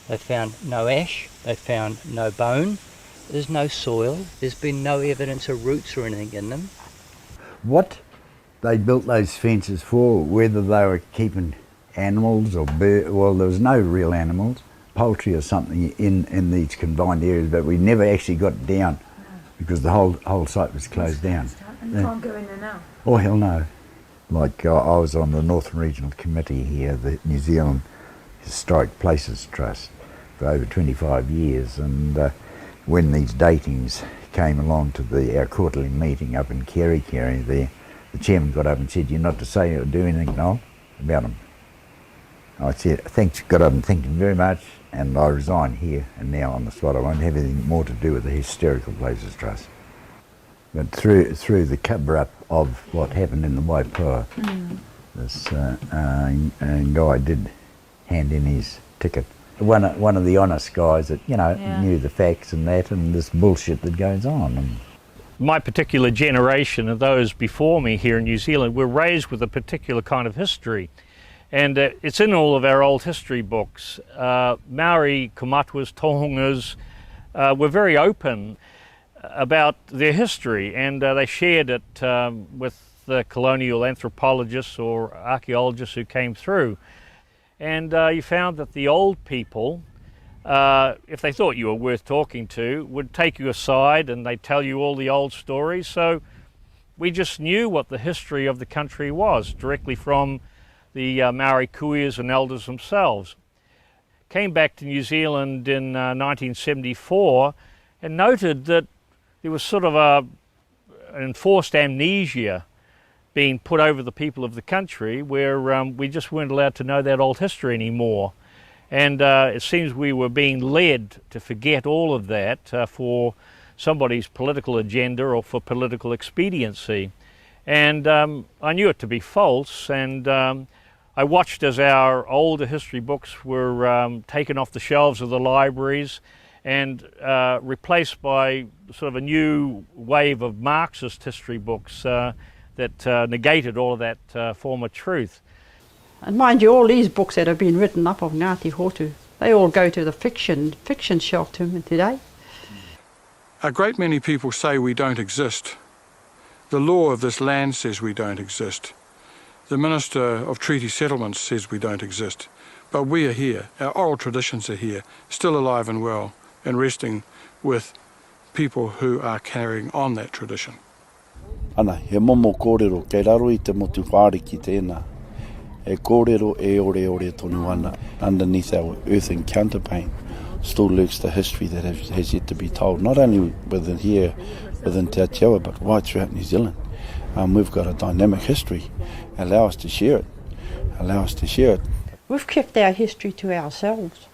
They found no ash, they found no bone, there's no soil, there's been no evidence of roots or anything in them. What they built those fences for, whether they were keeping animals or birds, well, there was no real animals, poultry or something in these confined areas, but we never actually got down because the whole site was closed down. And you can't go in there now? Oh, hell no. Like I was on the Northern Regional Committee here, the New Zealand Historic Places Trust, for over 25 years, and when these datings came along to our quarterly meeting up in Kerry there, the chairman got up and said, "You're not to say or do anything, Noel, about them." I said, "Thanks," got up and thanked him very much, and I resign here and now on the spot. I won't have anything more to do with the Historical Places Trust. But through the cover-up of what happened in the Waipoa, this guy did hand in his ticket. One of the honest guys that, knew the facts and that, and this bullshit that goes on. And my particular generation and those before me here in New Zealand were raised with a particular kind of history. And it's in all of our old history books. Maori, Kamatwas, Tohungas were very open about their history, and they shared it with the colonial anthropologists or archaeologists who came through. And you found that the old people, if they thought you were worth talking to, would take you aside and they'd tell you all the old stories. So we just knew what the history of the country was directly from the Maori kuias and elders themselves. Came back to New Zealand in 1974 and noted that there was sort of an enforced amnesia being put over the people of the country, where we just weren't allowed to know that old history anymore. And it seems we were being led to forget all of that for somebody's political agenda or for political expediency. And I knew it to be false, and I watched as our older history books were taken off the shelves of the libraries and replaced by sort of a new wave of Marxist history books that negated all of that former truth. And mind you, all these books that have been written up of Ngāti Hotu, they all go to the fiction shelf today. A great many people say we don't exist. The law of this land says we don't exist. The Minister of Treaty Settlements says we don't exist. But we are here, our oral traditions are here, still alive and well, and resting with people who are carrying on that tradition. Ana, he momo kōrero, kei raro I te motu whāre ki tēnā. E kōrero e ore ore tonu ana. Underneath our earthen counterpane still lurks the history that has yet to be told, not only within here, within Te Atiawa, but right throughout New Zealand. We've got a dynamic history. Allow us to share it. Allow us to share it. We've kept our history to ourselves.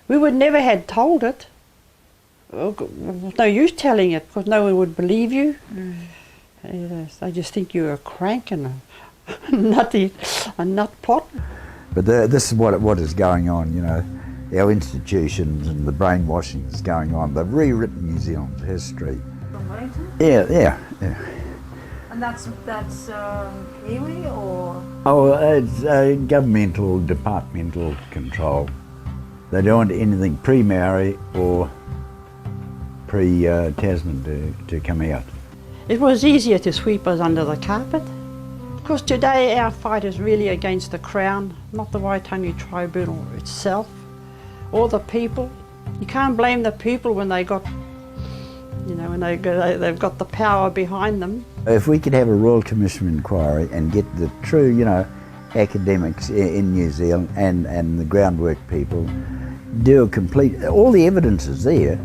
We would never had told it. There's no use telling it because no one would believe you. They just think you're a crank and a nut pot. But this is what is going on, you know. Our institutions and the brainwashing is going on. They've rewritten New Zealand's history. From Wellington? Yeah. And that's Kiwi or? Oh, it's governmental, departmental control. They don't want anything pre-Maori or pre-Tasman to come out. It was easier to sweep us under the carpet. Because today our fight is really against the Crown, not the Waitangi Tribunal itself, or the people. You can't blame the people when they got, you know, when they've got the power behind them. If we could have a Royal Commission inquiry and get the true, you know, academics in New Zealand and the groundwork people, do a complete, all the evidence is there.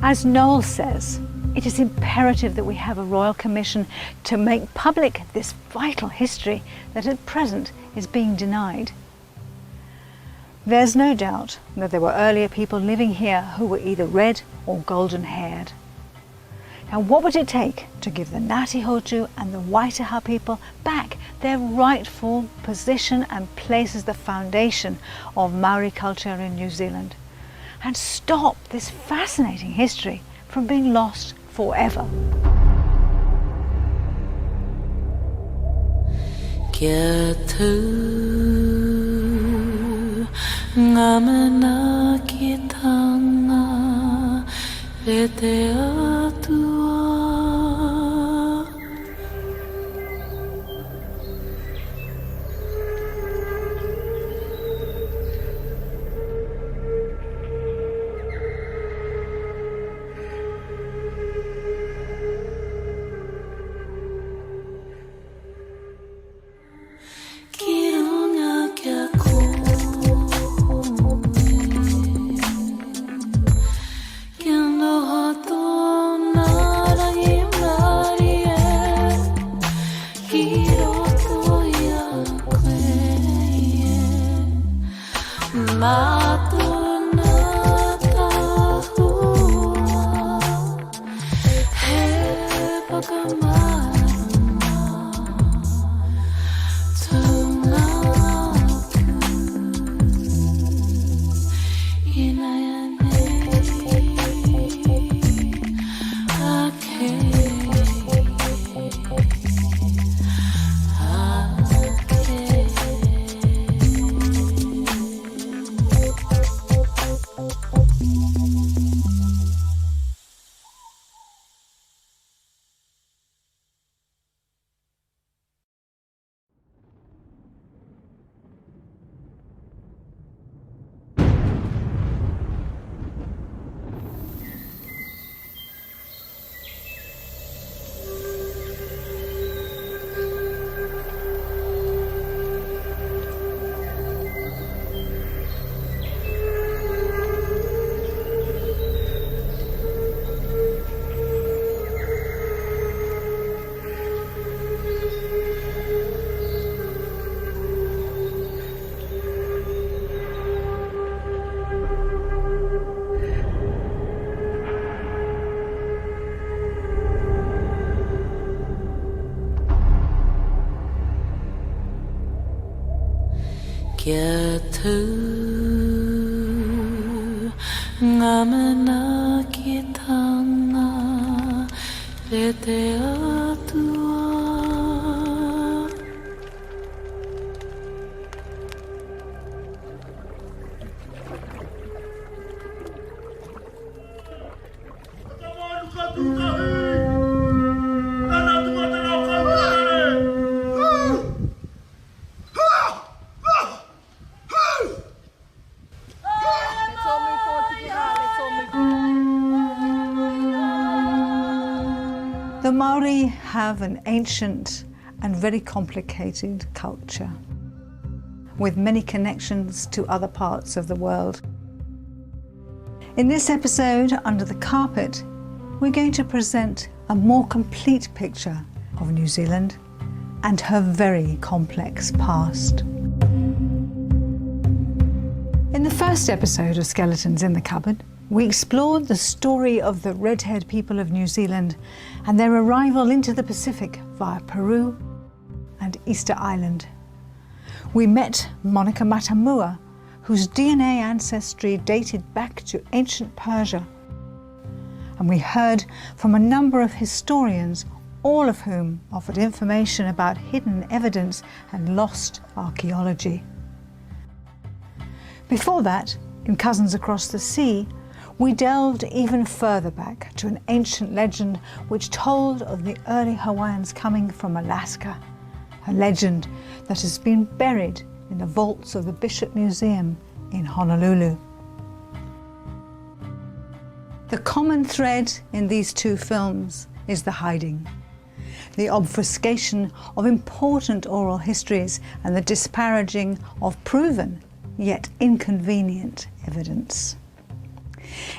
As Noel says, it is imperative that we have a Royal Commission to make public this vital history that at present is being denied. There's no doubt that there were earlier people living here who were either red or golden-haired. Now, what would it take to give the Ngāti Hotu and the Waitaha people back their rightful position and place as the foundation of Maori culture in New Zealand, and stop this fascinating history from being lost forever? Kia tū ngā mana ki tanga re te atua. Kia tū ngā mana ki tanga re te atua. Maori have an ancient and very complicated culture, with many connections to other parts of the world. In this episode, Under the Carpet, we're going to present a more complete picture of New Zealand and her very complex past. In the first episode of Skeletons in the Cupboard, we explored the story of the red-haired people of New Zealand and their arrival into the Pacific via Peru and Easter Island. We met Monica Matamua, whose DNA ancestry dated back to ancient Persia. And we heard from a number of historians, all of whom offered information about hidden evidence and lost archaeology. Before that, in Cousins Across the Sea, we delved even further back to an ancient legend which told of the early Hawaiians coming from Alaska, a legend that has been buried in the vaults of the Bishop Museum in Honolulu. The common thread in these two films is the hiding, the obfuscation of important oral histories and the disparaging of proven yet inconvenient evidence.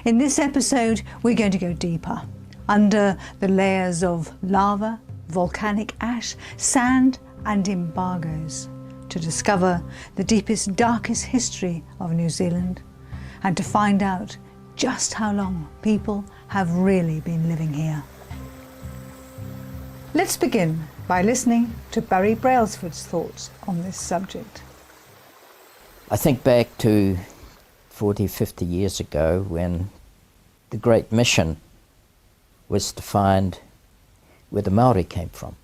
In this episode, we're going to go deeper, under the layers of lava, volcanic ash, sand and embargoes, to discover the deepest, darkest history of New Zealand and to find out just how long people have really been living here. Let's begin by listening to Barry Brailsford's thoughts on this subject. I think back to 40, 50 years ago when the great mission was to find where the Maori came from.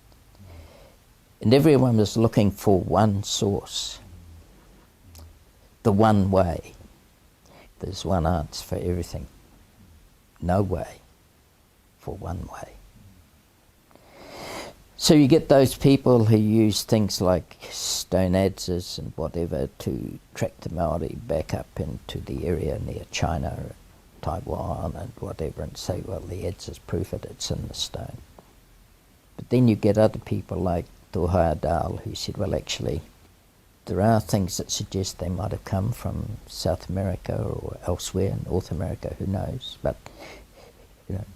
And everyone was looking for one source, the one way. There's one answer for everything. No way for one way. So you get those people who use things like stone adzes and whatever to track the Maori back up into the area near China, Taiwan and whatever, and say, well, the adzes prove it, it's in the stone. But then you get other people like Tohai Dal who said, well, actually, there are things that suggest they might have come from South America or elsewhere, North America, who knows. But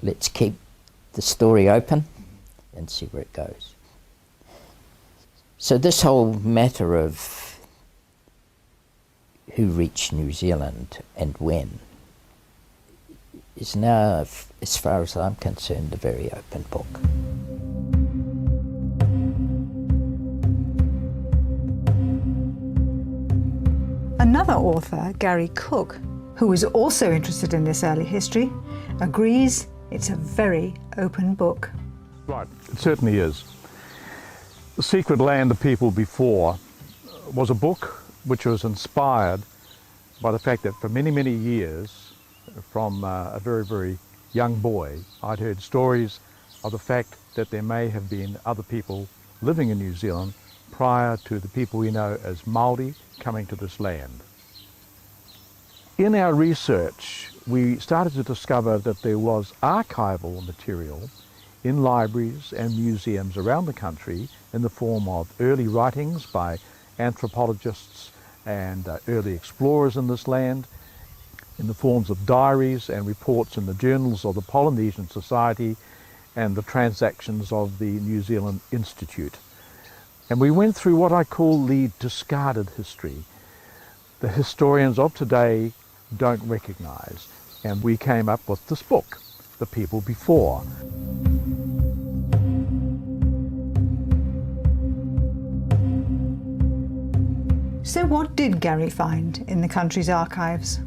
let's keep the story open and see where it goes. So this whole matter of who reached New Zealand and when is now, as far as I'm concerned, a very open book. Another author, Gary Cook, who is also interested in this early history, agrees it's a very open book. Right, it certainly is. The Secret Land of People Before was a book which was inspired by the fact that for many, many years, from a very, very young boy, I'd heard stories of the fact that there may have been other people living in New Zealand prior to the people we know as Māori coming to this land. In our research, we started to discover that there was archival material in libraries and museums around the country in the form of early writings by anthropologists and early explorers in this land, in the forms of diaries and reports in the journals of the Polynesian Society and the transactions of the New Zealand Institute. And we went through what I call the discarded history. The historians of today don't recognise. And we came up with this book, The People Before. So what did Gary find in the country's archives?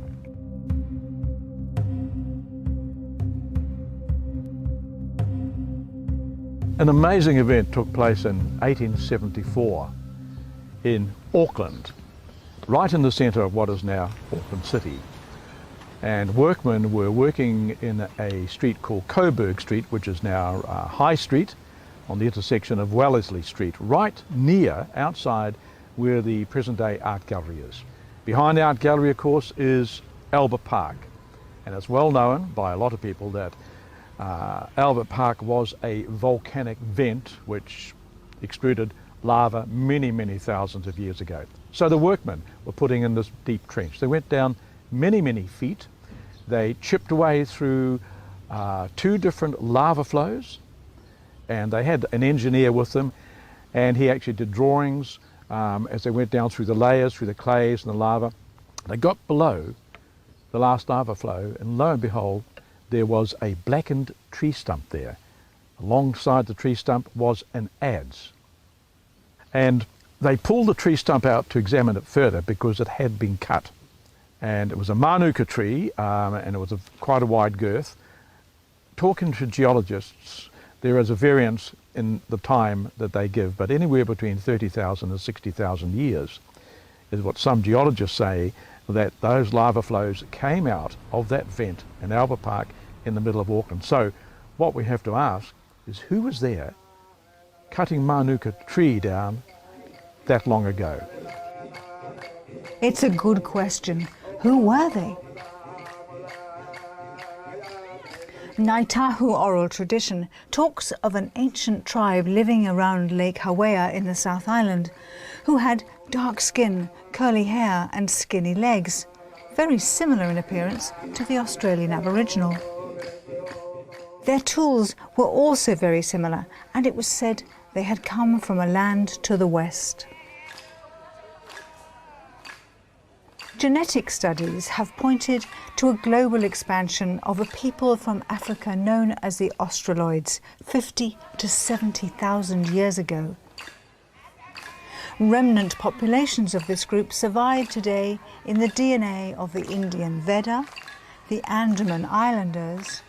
An amazing event took place in 1874 in Auckland, right in the centre of what is now Auckland City. And workmen were working in a street called Coburg Street, which is now High Street, on the intersection of Wellesley Street, right near, outside where the present-day art gallery is. Behind the art gallery, of course, is Albert Park. And it's well known by a lot of people that Albert Park was a volcanic vent which extruded lava many, many thousands of years ago. So the workmen were putting in this deep trench. They went down many, many feet. They chipped away through 2 different lava flows, and they had an engineer with them, and he actually did drawings as they went down through the layers, through the clays and the lava. They got below the last lava flow, and lo and behold, there was a blackened tree stump there. Alongside the tree stump was an adze. And they pulled the tree stump out to examine it further because it had been cut. And it was a manuka tree, and it was quite a wide girth. Talking to geologists, there is a variance in the time that they give, but anywhere between 30,000 and 60,000 years is what some geologists say, that those lava flows came out of that vent in Albert Park in the middle of Auckland. So what we have to ask is, who was there cutting manuka tree down that long ago? It's a good question. Who were they? Ngāi Tahu oral tradition talks of an ancient tribe living around Lake Hawea in the South Island who had dark skin, curly hair and skinny legs, very similar in appearance to the Australian Aboriginal. Their tools were also very similar, and it was said they had come from a land to the west. Genetic studies have pointed to a global expansion of a people from Africa known as the Australoids 50 to 70,000 years ago. Remnant populations of this group survive today in the DNA of the Indian Veda, the Andaman Islanders,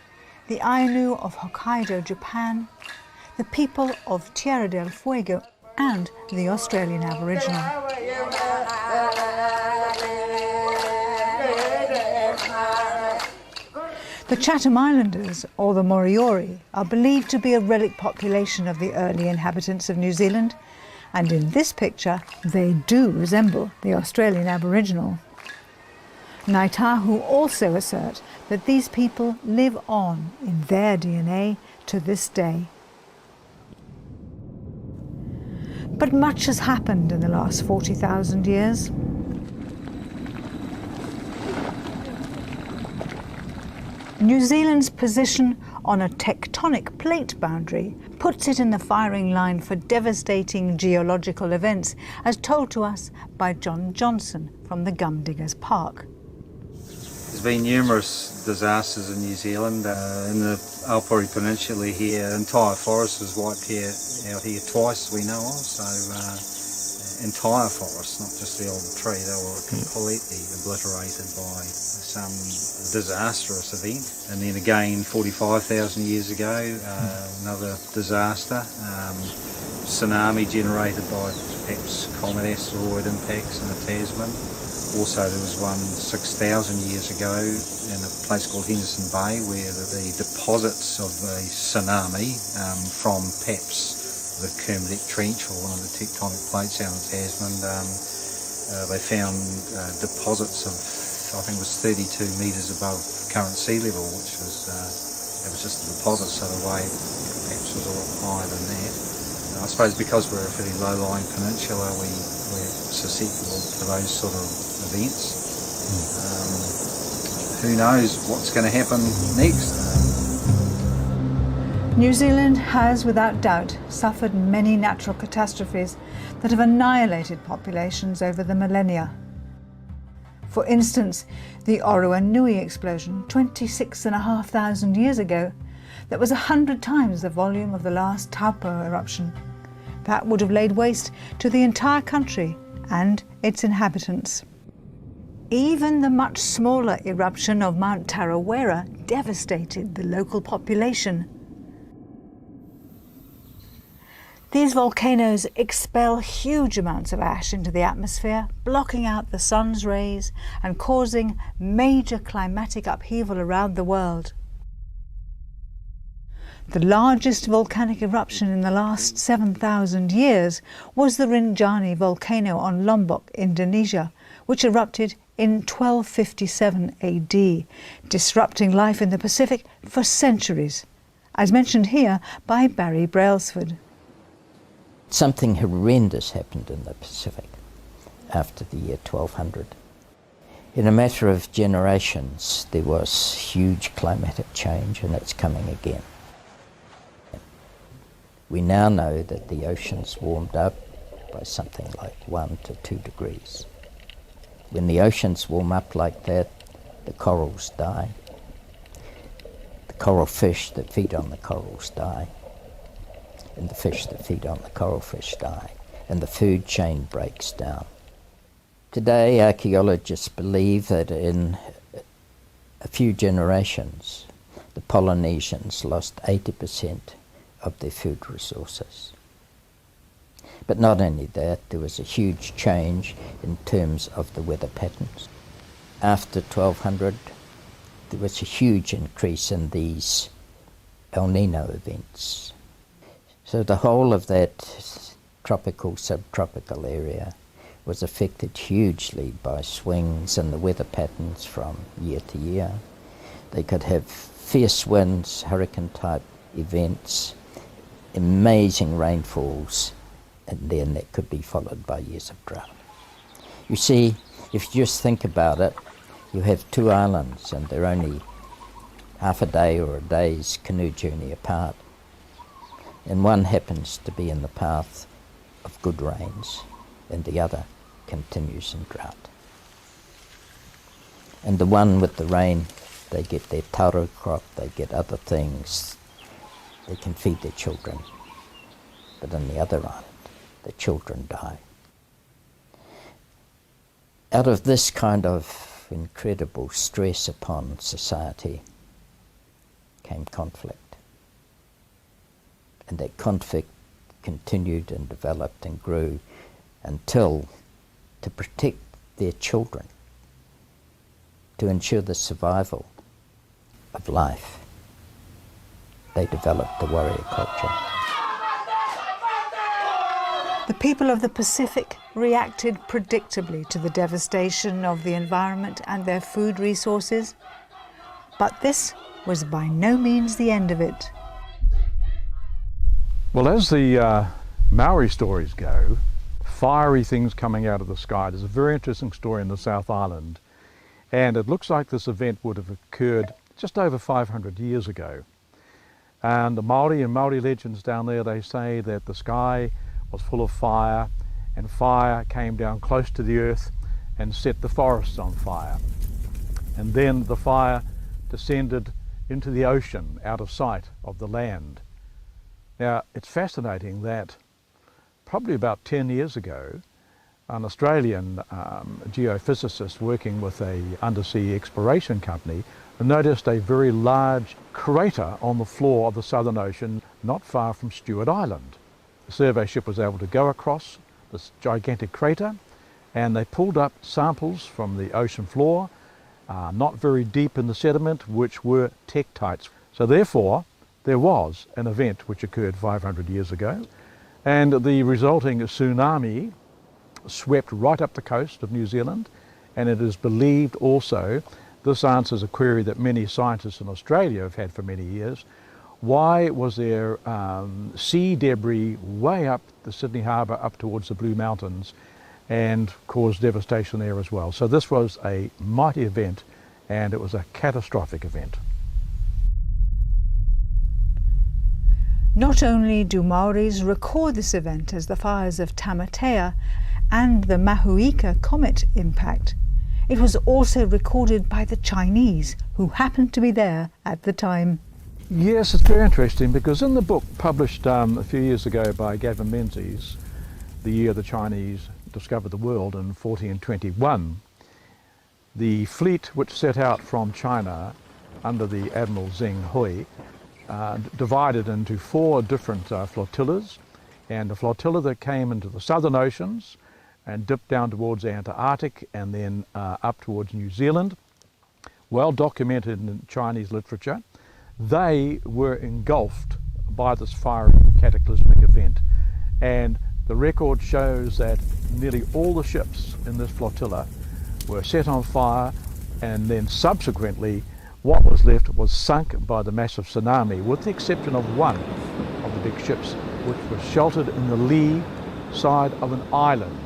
the Ainu of Hokkaido, Japan, the people of Tierra del Fuego, and the Australian Aboriginal. The Chatham Islanders, or the Moriori, are believed to be a relic population of the early inhabitants of New Zealand, and in this picture they do resemble the Australian Aboriginal. Ngāi Tahu also assert that these people live on in their DNA to this day. But much has happened in the last 40,000 years. New Zealand's position on a tectonic plate boundary puts it in the firing line for devastating geological events, as told to us by John Johnson from the Gumdiggers Park. There's been numerous disasters in New Zealand. In the Aopori Peninsula here, entire forest was wiped out here twice we know of, so entire forests, not just the old tree, they were completely obliterated by some disastrous event. And then again 45,000 years ago, another disaster, tsunami generated by perhaps comet asteroid impacts in the Tasman. Also there was one 6,000 years ago in a place called Henderson Bay where the deposits of the tsunami from perhaps the Kermadec Trench, or one of the tectonic plates out in Tasman, they found deposits of, I think it was 32 metres above current sea level, which was, it was just a deposit, so the wave perhaps was a lot higher than that. I suppose because we're a fairly low-lying peninsula, we're susceptible to those sort of events. Who knows what's going to happen next? New Zealand has, without doubt, suffered many natural catastrophes that have annihilated populations over the millennia. For instance, the Orua Nui explosion 26,500 years ago, that was 100 times the volume of the last Taupo eruption. That would have laid waste to the entire country and its inhabitants. Even the much smaller eruption of Mount Tarawera devastated the local population. These volcanoes expel huge amounts of ash into the atmosphere, blocking out the sun's rays and causing major climatic upheaval around the world. The largest volcanic eruption in the last 7,000 years was the Rinjani volcano on Lombok, Indonesia, which erupted in 1257 AD, disrupting life in the Pacific for centuries as mentioned here by Barry Brailsford. Something horrendous happened in the Pacific after the year 1200. In a matter of generations, there was huge climatic change, and it's coming again. We now know that the oceans warmed up by something like 1 to 2 degrees. When the oceans warm up like that, the corals die. The coral fish that feed on the corals die. And the fish that feed on the coral fish die. And the food chain breaks down. Today, archaeologists believe that in a few generations, the Polynesians lost 80% of their food resources. But not only that, there was a huge change in terms of the weather patterns. After 1200, there was a huge increase in these El Nino events. So the whole of that tropical, subtropical area was affected hugely by swings in the weather patterns from year to year. They could have fierce winds, hurricane-type events, amazing rainfalls, and then that could be followed by years of drought. You see, if you just think about it, you have 2 islands and they're only half a day or a day's canoe journey apart, and one happens to be in the path of good rains and the other continues in drought. And the one with the rain, they get their taro crop, they get other things, they can feed their children. But on the other island, the children die. Out of this kind of incredible stress upon society came conflict. And that conflict continued and developed and grew until, to protect their children, to ensure the survival of life, they developed the warrior culture. The people of the Pacific reacted predictably to the devastation of the environment and their food resources, but this was by no means the end of it. Well, as the Maori stories go, fiery things coming out of the sky. There's a very interesting story in the South Island, and it looks like this event would have occurred just over 500 years ago. And the Māori and Māori legends down there, they say that the sky was full of fire, and fire came down close to the earth and set the forests on fire. And then the fire descended into the ocean out of sight of the land. Now, it's fascinating that probably about 10 years ago, an Australian geophysicist working with an undersea exploration company noticed a very large crater on the floor of the Southern Ocean not far from Stewart Island. The survey ship was able to go across this gigantic crater, and they pulled up samples from the ocean floor, not very deep in the sediment, which were tektites. So therefore, there was an event which occurred 500 years ago, and the resulting tsunami swept right up the coast of New Zealand, and it is believed also, this answers a query that many scientists in Australia have had for many years, why was there sea debris way up the Sydney Harbour up towards the Blue Mountains and caused devastation there as well. So this was a mighty event, and it was a catastrophic event. Not only do Maoris record this event as the fires of Tamatea and the Mahuika comet impact, it was also recorded by the Chinese, who happened to be there at the time. Yes, it's very interesting, because in the book published a few years ago by Gavin Menzies, The Year the Chinese Discovered the World in 1421, the fleet which set out from China under the Admiral Zheng Hui divided into 4 different flotillas, and the flotilla that came into the Southern Oceans and dipped down towards the Antarctic and then up towards New Zealand, well documented in Chinese literature, they were engulfed by this fiery cataclysmic event. And the record shows that nearly all the ships in this flotilla were set on fire and then subsequently What was left was sunk by the massive tsunami, with the exception of one of the big ships, which was sheltered in the lee side of an island.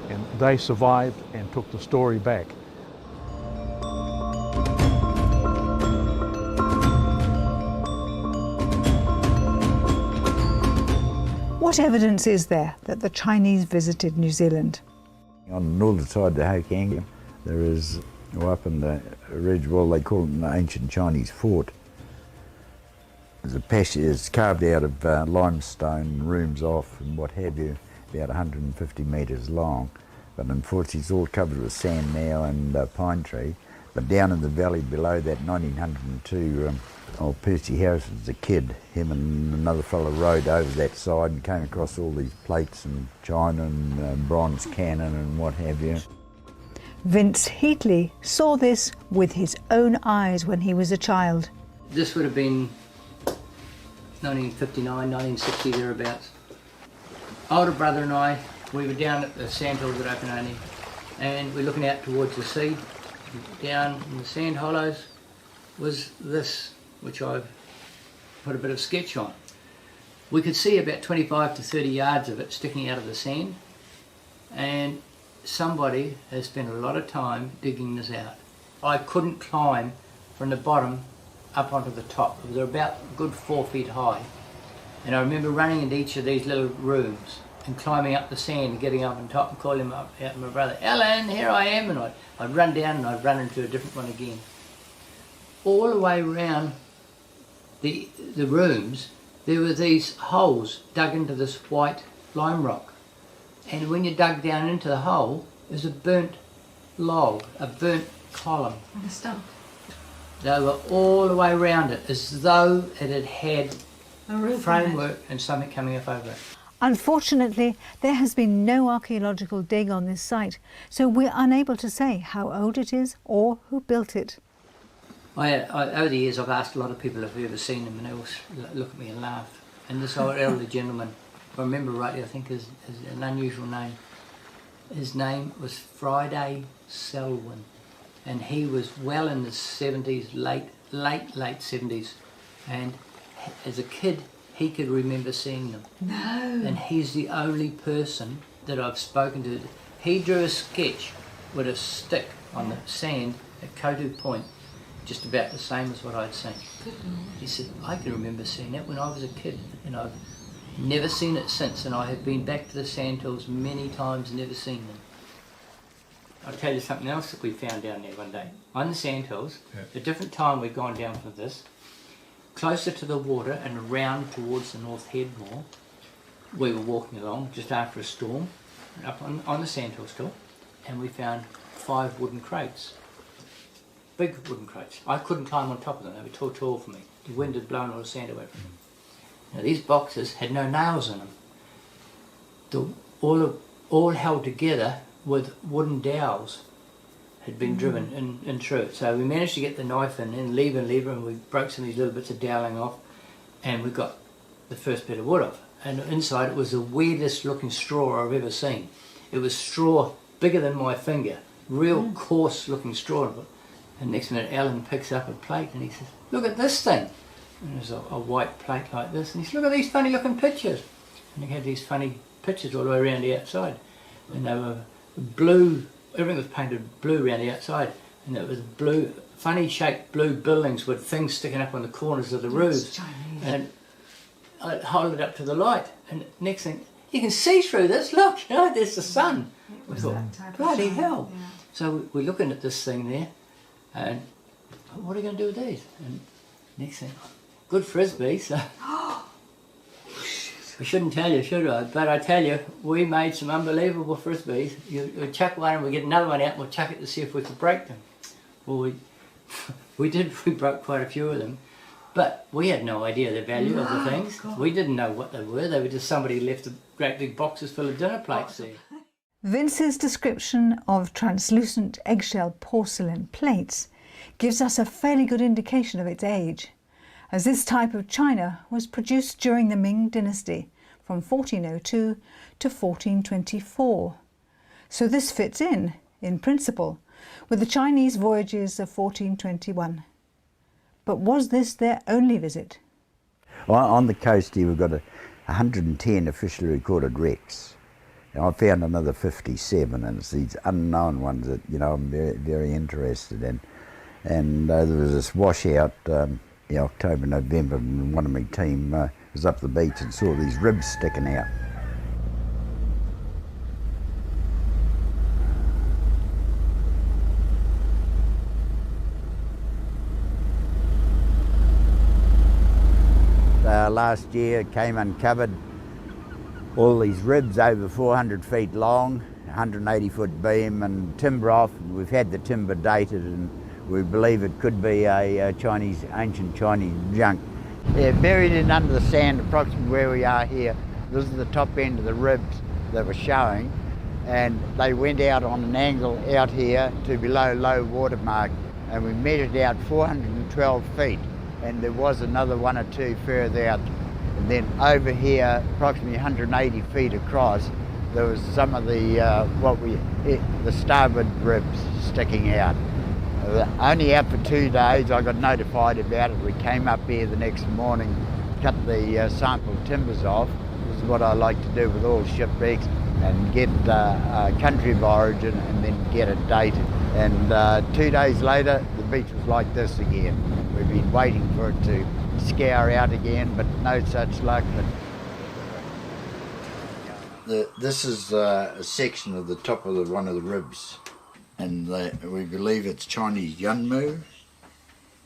And they survived and took the story back. What evidence is there that the Chinese visited New Zealand? On the northern side of the Hokianga, there is, up in the ridge wall, they call it an ancient Chinese fort. There's a passage, it's carved out of limestone, rooms off and what have you, about 150 metres long. But unfortunately it's all covered with sand now and pine tree. But down in the valley below that, 1902, old Percy Harris was a kid. Him and another fellow rode over that side and came across all these plates and china and bronze cannon and what have you. Vince Heatley saw this with his own eyes when he was a child. This would have been 1959, 1960, thereabouts. Older brother and I, we were down at the sandhills at Okanoni, and we're looking out towards the sea. Down in the sand hollows was this, which I've put a bit of sketch on. We could see about 25 to 30 yards of it sticking out of the sand, and somebody has spent a lot of time digging this out. I couldn't climb from the bottom up onto the top. It was about a good 4 feet high, and I remember running into each of these little rooms and climbing up the sand and getting up on top and calling out to my brother, "Alan, here I am," and I'd run down and I'd run into a different one again. All the way around the rooms, there were these holes dug into this white lime rock, and when you dug down into the hole, there's a burnt log, a burnt column. And a stump. They were all the way around it, as though it had A framework and something coming up over it. Unfortunately, there has been no archaeological dig on this site, so we're unable to say how old it is or who built it. Over the years, I've asked a lot of people if they've ever seen him, and they all look at me and laugh. And this old elderly gentleman, if I remember rightly, I think is an unusual name. His name was Friday Selwyn, and he was well in the 70s, late 70s, and as a kid, he could remember seeing them. No. And he's the only person that I've spoken to. He drew a sketch with a stick on the sand at Kotu Point, just about the same as what I'd seen. He said, "I can remember seeing that when I was a kid, and I've never seen it since, and I have been back to the sandhills many times, never seen them." I'll tell you something else that we found down there one day. On the sandhills, at a different time we'd gone down for this, closer to the water and around towards the North Head more, we were walking along just after a storm, up on the sandhill still, and we found 5 wooden crates. Big wooden crates. I couldn't climb on top of them, they were too tall for me. The wind had blown all the sand away from them. Now these boxes had no nails in them. All held together with wooden dowels had been driven in through it. So we managed to get the knife in and lever, and we broke some of these little bits of doweling off, and we got the first bit of wood off. And inside it was the weirdest looking straw I've ever seen. It was straw bigger than my finger, real coarse looking straw. And next minute Alan picks up a plate and he says, "Look at this thing." And there's a white plate like this, and he says, "Look at these funny looking pictures." And he had these funny pictures all the way around the outside, and they were blue. Everything was painted blue around the outside, and it was blue, funny shaped blue buildings with things sticking up on the corners of the roofs. And I hold it up to the light, and next thing, you can see through this, look, there's the sun. We thought, bloody hell. Yeah. So we're looking at this thing there, and what are we going to do with these? And next thing, good frisbee, so I shouldn't tell you, should I? But I tell you, we made some unbelievable frisbees. You chuck one and we get another one out and we'll chuck it to see if we could break them. Well, we broke quite a few of them. But we had no idea the value of the things. God. We didn't know what they were. They were just somebody left great big boxes full of dinner plates there. Vince's description of translucent eggshell porcelain plates gives us a fairly good indication of its age, as this type of china was produced during the Ming dynasty from 1402 to 1424. So this fits in principle, with the Chinese voyages of 1421. But was this their only visit? On the coast here we've got 110 officially recorded wrecks. And I found another 57, and it's these unknown ones that, you know, I'm very, very interested in. And there was this washout in October, November, and one of my team was up the beach and saw these ribs sticking out. Last year came uncovered all these ribs over 400 feet long, 180 foot beam, and timber off. We've had the timber dated and we believe it could be a ancient Chinese junk. Yeah, buried in under the sand approximately where we are here. This is the top end of the ribs that were showing, and they went out on an angle out here to below low water mark, and we measured out 412 feet. And there was another one or two further out. And then over here, approximately 180 feet across, there was some of the the starboard ribs sticking out. Only out for 2 days. I got notified about it. We came up here the next morning, cut the sample timbers off. This is what I like to do with all shipwrecks, and get a country of origin and then get it dated. And 2 days later, the beach was like this again. We've been waiting for it to scour out again, but no such luck. This is a section of the top of one of the ribs, and we believe it's Chinese Yunmu.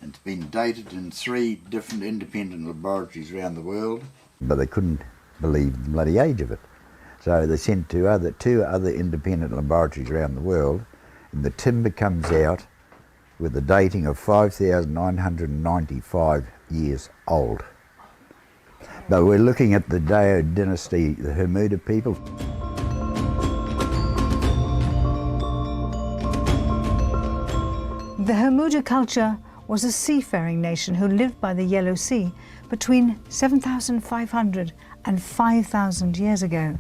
It's been dated in 3 different independent laboratories around the world, but they couldn't believe the bloody age of it. So they sent to two other independent laboratories around the world, and the timber comes out with a dating of 5,995 years old. But we're looking at the Dao dynasty, the Hermuda people. The Hermuda culture was a seafaring nation who lived by the Yellow Sea between 7,500 and 5,000 years ago.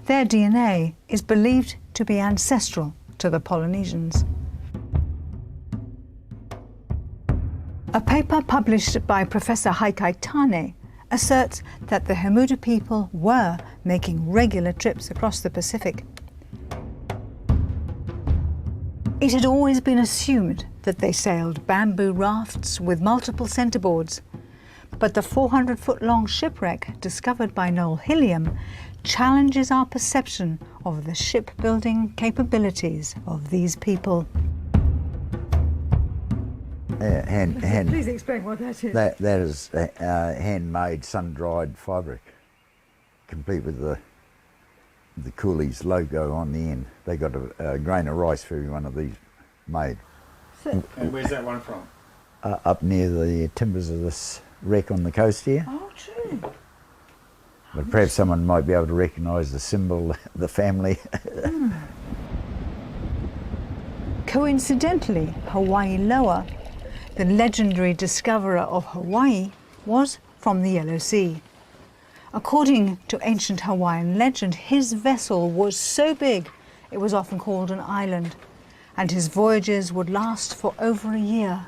Their DNA is believed to be ancestral to the Polynesians. A paper published by Professor Haikai Tane asserts that the Hermuda people were making regular trips across the Pacific. It had always been assumed that they sailed bamboo rafts with multiple centerboards, but the 400-foot-long shipwreck discovered by Noel Hilliam challenges our perception of the shipbuilding capabilities of these people. Please explain what that is. That is handmade, sun-dried fabric, complete with the Coolies logo on the end. They got a grain of rice for every one of these made. And where's that one from? Up near the timbers of this wreck on the coast here. Oh, true. But perhaps someone might be able to recognise the symbol, the family. Coincidentally, Hawaii Loa, the legendary discoverer of Hawaii, was from the Yellow Sea. According to ancient Hawaiian legend, his vessel was so big it was often called an island, and his voyages would last for over a year.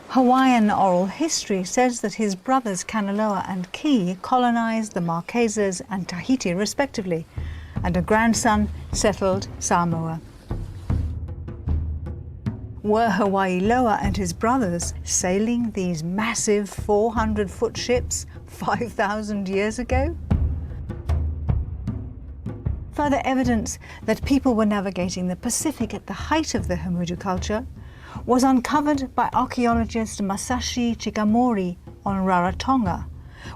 Hawaiian oral history says that his brothers Kanaloa and Ki colonized the Marquesas and Tahiti respectively, and a grandson settled Samoa. Were Hawaii Loa and his brothers sailing these massive 400-foot ships 5,000 years ago? Further evidence that people were navigating the Pacific at the height of the Hermuda culture was uncovered by archaeologist Masashi Chikamori on Rarotonga,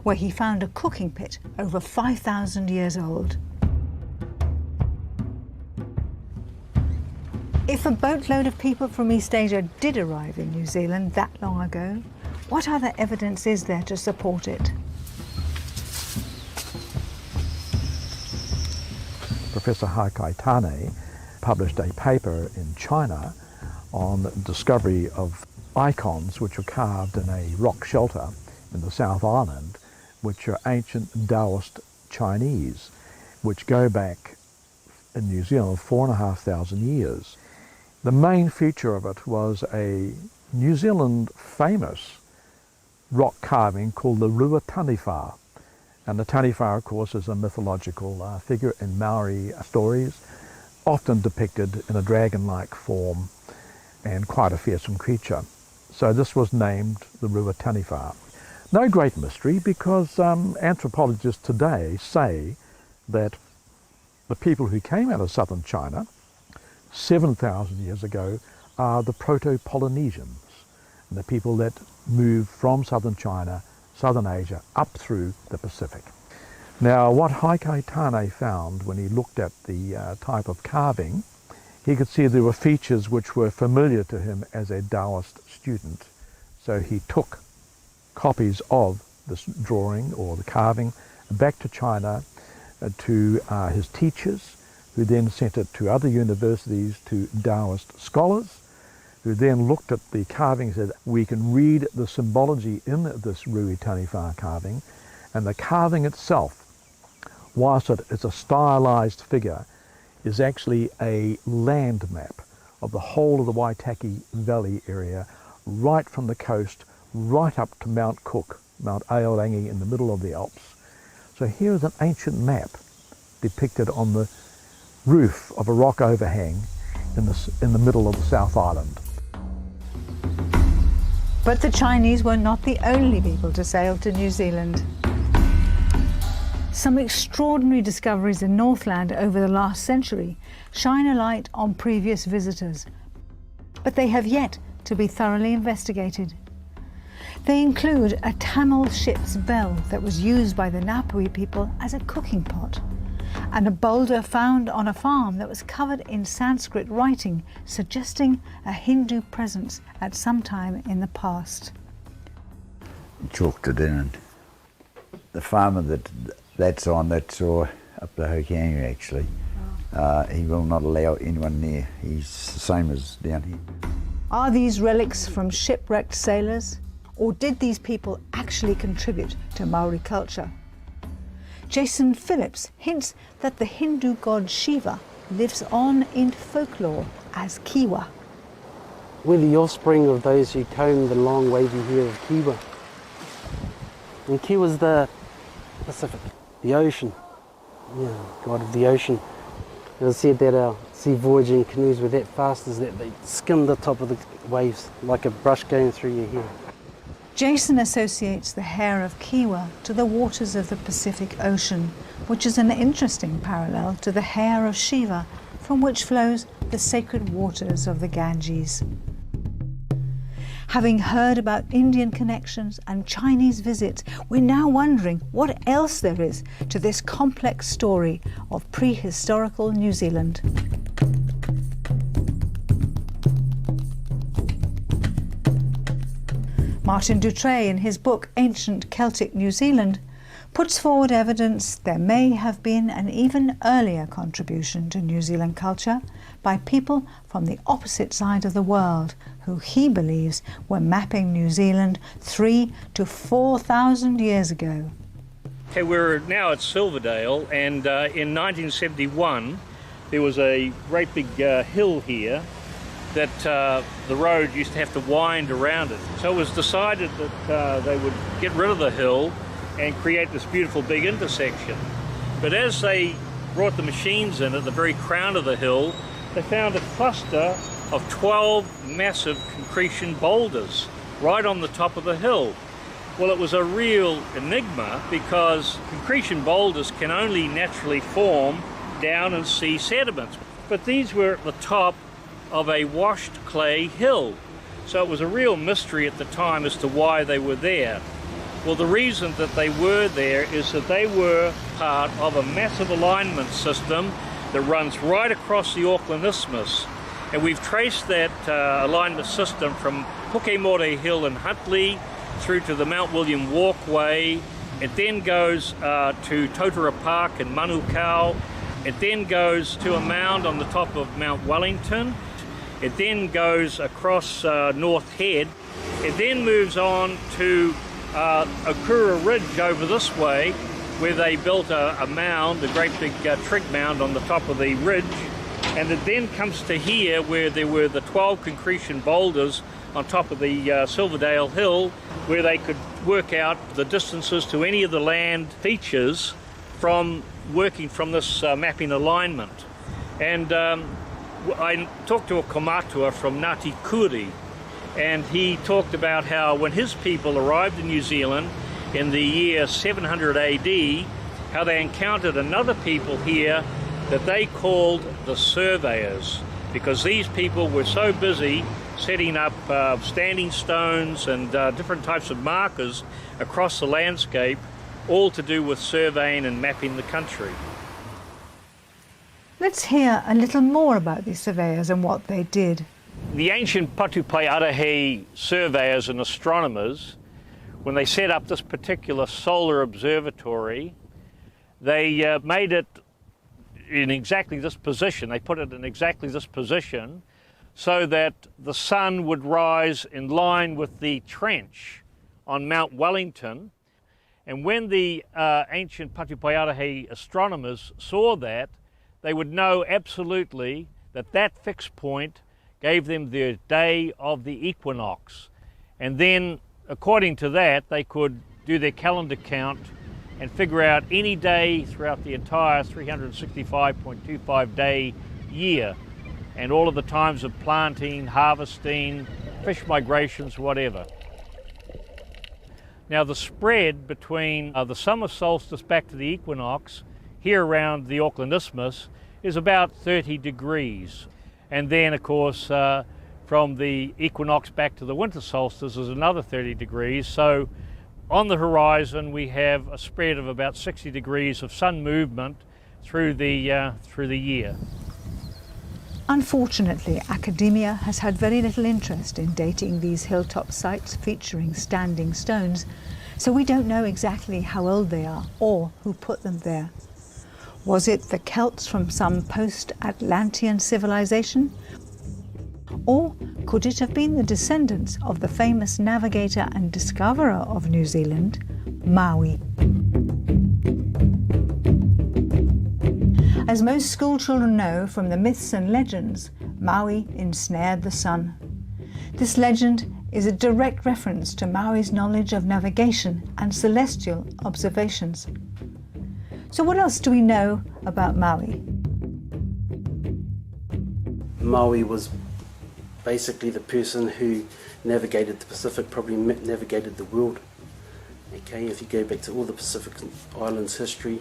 where he found a cooking pit over 5,000 years old. If a boatload of people from East Asia did arrive in New Zealand that long ago, what other evidence is there to support it? Professor Haikai Tane published a paper in China on the discovery of icons which were carved in a rock shelter in the South Island, which are ancient Taoist Chinese, which go back in New Zealand 4,500 years. The main feature of it was a New Zealand famous rock carving called the Rua Taniwha. And the Taniwha, of course, is a mythological figure in Maori stories, often depicted in a dragon-like form and quite a fearsome creature. So this was named the Rua Taniwha. No great mystery, because anthropologists today say that the people who came out of southern China 7,000 years ago are the Proto-Polynesians, the people that moved from southern China, southern Asia, up through the Pacific. Now, what Heike Tane found when he looked at the type of carving, he could see there were features which were familiar to him as a Taoist student. So he took copies of this drawing or the carving back to China to his teachers, who then sent it to other universities, to Taoist scholars, who then looked at the carving and said, we can read the symbology in this Rua Taniwha carving, and the carving itself, whilst it is a stylized figure, is actually a land map of the whole of the Waitaki Valley area, right from the coast, right up to Mount Cook, Mount Aorangi in the middle of the Alps. So here is an ancient map depicted on the roof of a rock overhang in the middle of the South Island. But the Chinese were not the only people to sail to New Zealand. Some extraordinary discoveries in Northland over the last century shine a light on previous visitors, but they have yet to be thoroughly investigated. They include a Tamil ship's bell that was used by the Ngāpuhi people as a cooking pot, and a boulder found on a farm that was covered in Sanskrit writing, suggesting a Hindu presence at some time in the past. Chalked it in, and the farmer that's on, that's up the Hokangu actually. He will not allow anyone near. He's the same as down here. Are these relics from shipwrecked sailors, or did these people actually contribute to Maori culture? Jason Phillips hints that the Hindu god Shiva lives on in folklore as Kiwa. We're the offspring of those who combed the long wavy hair of Kiwa. And Kiwa's the Pacific, the ocean, god of the ocean. It was said that our sea voyaging canoes were that fast as that they skimmed the top of the waves like a brush going through your hair. Jason associates the hair of Kiwa to the waters of the Pacific Ocean, which is an interesting parallel to the hair of Shiva, from which flows the sacred waters of the Ganges. Having heard about Indian connections and Chinese visits, we're now wondering what else there is to this complex story of prehistorical New Zealand. Martin Dutré, in his book Ancient Celtic New Zealand, puts forward evidence there may have been an even earlier contribution to New Zealand culture by people from the opposite side of the world, who he believes were mapping New Zealand 3,000 to 4,000 years ago. Okay, we're now at Silverdale, and in 1971 there was a great big hill here that the road used to have to wind around it. So it was decided that they would get rid of the hill and create this beautiful big intersection. But as they brought the machines in at the very crown of the hill, they found a cluster of 12 massive concretion boulders right on the top of the hill. Well, it was a real enigma, because concretion boulders can only naturally form down in sea sediments. But these were at the top of a washed clay hill. So it was a real mystery at the time as to why they were there. Well, the reason that they were there is that they were part of a massive alignment system that runs right across the Auckland Isthmus. And we've traced that alignment system from Pukemore Hill in Huntly through to the Mount William Walkway. It then goes to Totara Park in Manukau. It then goes to a mound on the top of Mount Wellington. It then goes across North Head. It then moves on to Okura Ridge over this way, where they built a mound, a great big trig mound on the top of the ridge. And it then comes to here, where there were the 12 concretion boulders on top of the Silverdale Hill, where they could work out the distances to any of the land features from working from this mapping alignment. And I talked to a kaumatua from Ngāti Kuri, and he talked about how when his people arrived in New Zealand in the year 700 AD, how they encountered another people here that they called the surveyors, because these people were so busy setting up standing stones and different types of markers across the landscape, all to do with surveying and mapping the country. Let's hear a little more about these surveyors and what they did. The ancient Patupai Arahe surveyors and astronomers, when they set up this particular solar observatory, they made it in exactly this position. They put it in exactly this position so that the sun would rise in line with the trench on Mount Wellington. And when the ancient Patupai Arahe astronomers saw that, they would know absolutely that that fixed point gave them their day of the equinox. And then, according to that, they could do their calendar count and figure out any day throughout the entire 365.25 day year, and all of the times of planting, harvesting, fish migrations, whatever. Now, the spread between the summer solstice back to the equinox here around the Auckland Isthmus is about 30 degrees. And then, of course, from the equinox back to the winter solstice is another 30 degrees. So on the horizon, we have a spread of about 60 degrees of sun movement through the year. Unfortunately, academia has had very little interest in dating these hilltop sites featuring standing stones, so we don't know exactly how old they are or who put them there. Was it the Celts from some post-Atlantean civilization? Or could it have been the descendants of the famous navigator and discoverer of New Zealand, Maui? As most school children know from the myths and legends, Maui ensnared the sun. This legend is a direct reference to Maui's knowledge of navigation and celestial observations. So what else do we know about Maui? Maui was basically the person who navigated the Pacific, probably navigated the world. Okay, if you go back to all the Pacific Islands history,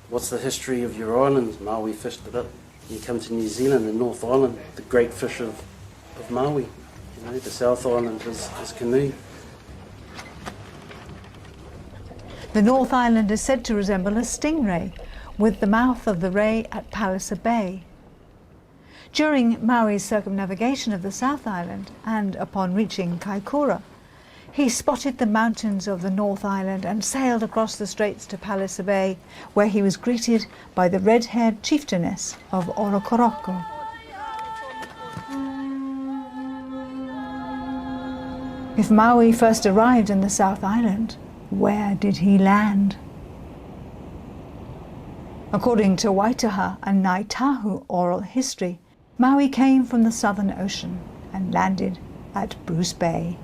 what's the history of your islands? Maui fished it up. You come to New Zealand, the North Island, the great fish of Maui. You know, the South Island is canoe. The North Island is said to resemble a stingray, with the mouth of the ray at Palliser Bay. During Maui's circumnavigation of the South Island, and upon reaching Kaikoura, he spotted the mountains of the North Island and sailed across the straits to Palliser Bay, where he was greeted by the red-haired chieftainess of Orokoroko. If Maui first arrived in the South Island, where did he land? According to Waitaha and Ngāi Tahu oral history, Maui came from the Southern Ocean and landed at Bruce Bay.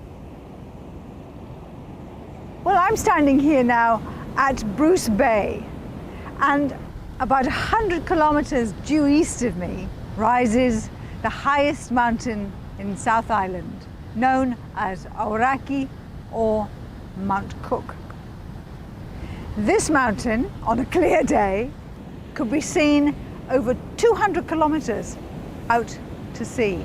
Well, I'm standing here now at Bruce Bay, and about 100 kilometres due east of me rises the highest mountain in South Island, known as Aoraki or Mount Cook. This mountain, on a clear day, could be seen over 200 kilometres out to sea.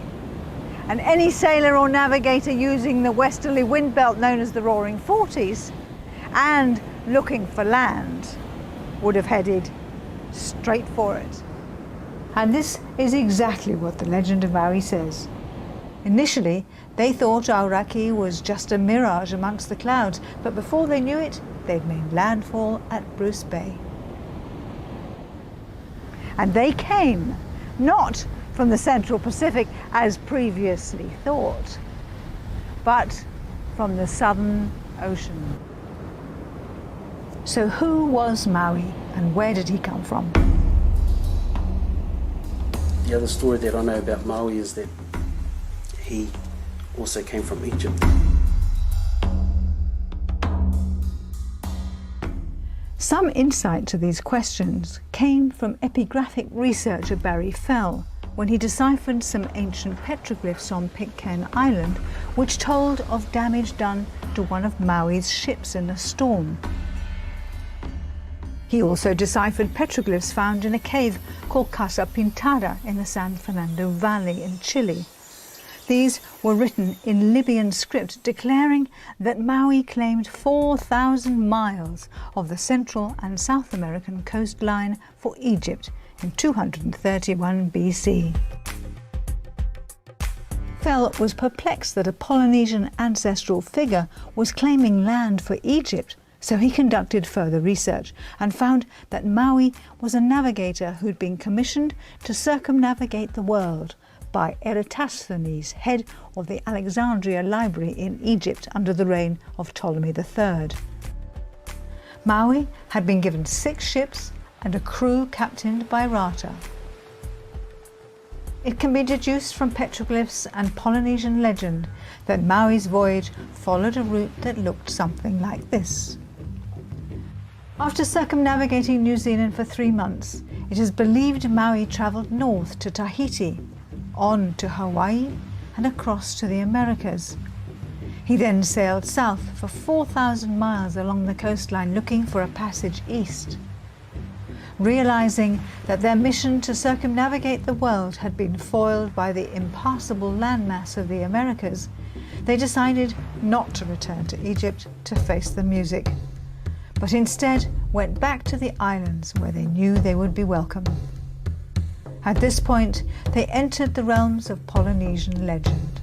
And any sailor or navigator using the westerly wind belt known as the Roaring Forties and looking for land would have headed straight for it. And this is exactly what the legend of Maui says. Initially, they thought Aoraki was just a mirage amongst the clouds, but before they knew it, they'd made landfall at Bruce Bay. And they came not from the Central Pacific as previously thought, but from the Southern Ocean. So who was Maui and where did he come from? The other story that I know about Maui is that he also came from Egypt. Some insight to these questions came from epigraphic researcher Barry Fell when he deciphered some ancient petroglyphs on Pitcairn Island which told of damage done to one of Maui's ships in a storm. He also deciphered petroglyphs found in a cave called Casa Pintada in the San Fernando Valley in Chile. These were written in Libyan script declaring that Maui claimed 4,000 miles of the Central and South American coastline for Egypt in 231 BC. Fell was perplexed that a Polynesian ancestral figure was claiming land for Egypt, so he conducted further research and found that Maui was a navigator who'd been commissioned to circumnavigate the world by Eratosthenes, head of the Alexandria Library in Egypt under the reign of Ptolemy III. Maui had been given 6 ships and a crew captained by Rata. It can be deduced from petroglyphs and Polynesian legend that Maui's voyage followed a route that looked something like this. After circumnavigating New Zealand for 3 months, it is believed Maui travelled north to Tahiti, on to Hawaii and across to the Americas. He then sailed south for 4,000 miles along the coastline looking for a passage east. Realizing that their mission to circumnavigate the world had been foiled by the impassable landmass of the Americas, they decided not to return to Egypt to face the music, but instead went back to the islands where they knew they would be welcome. At this point, they entered the realms of Polynesian legend.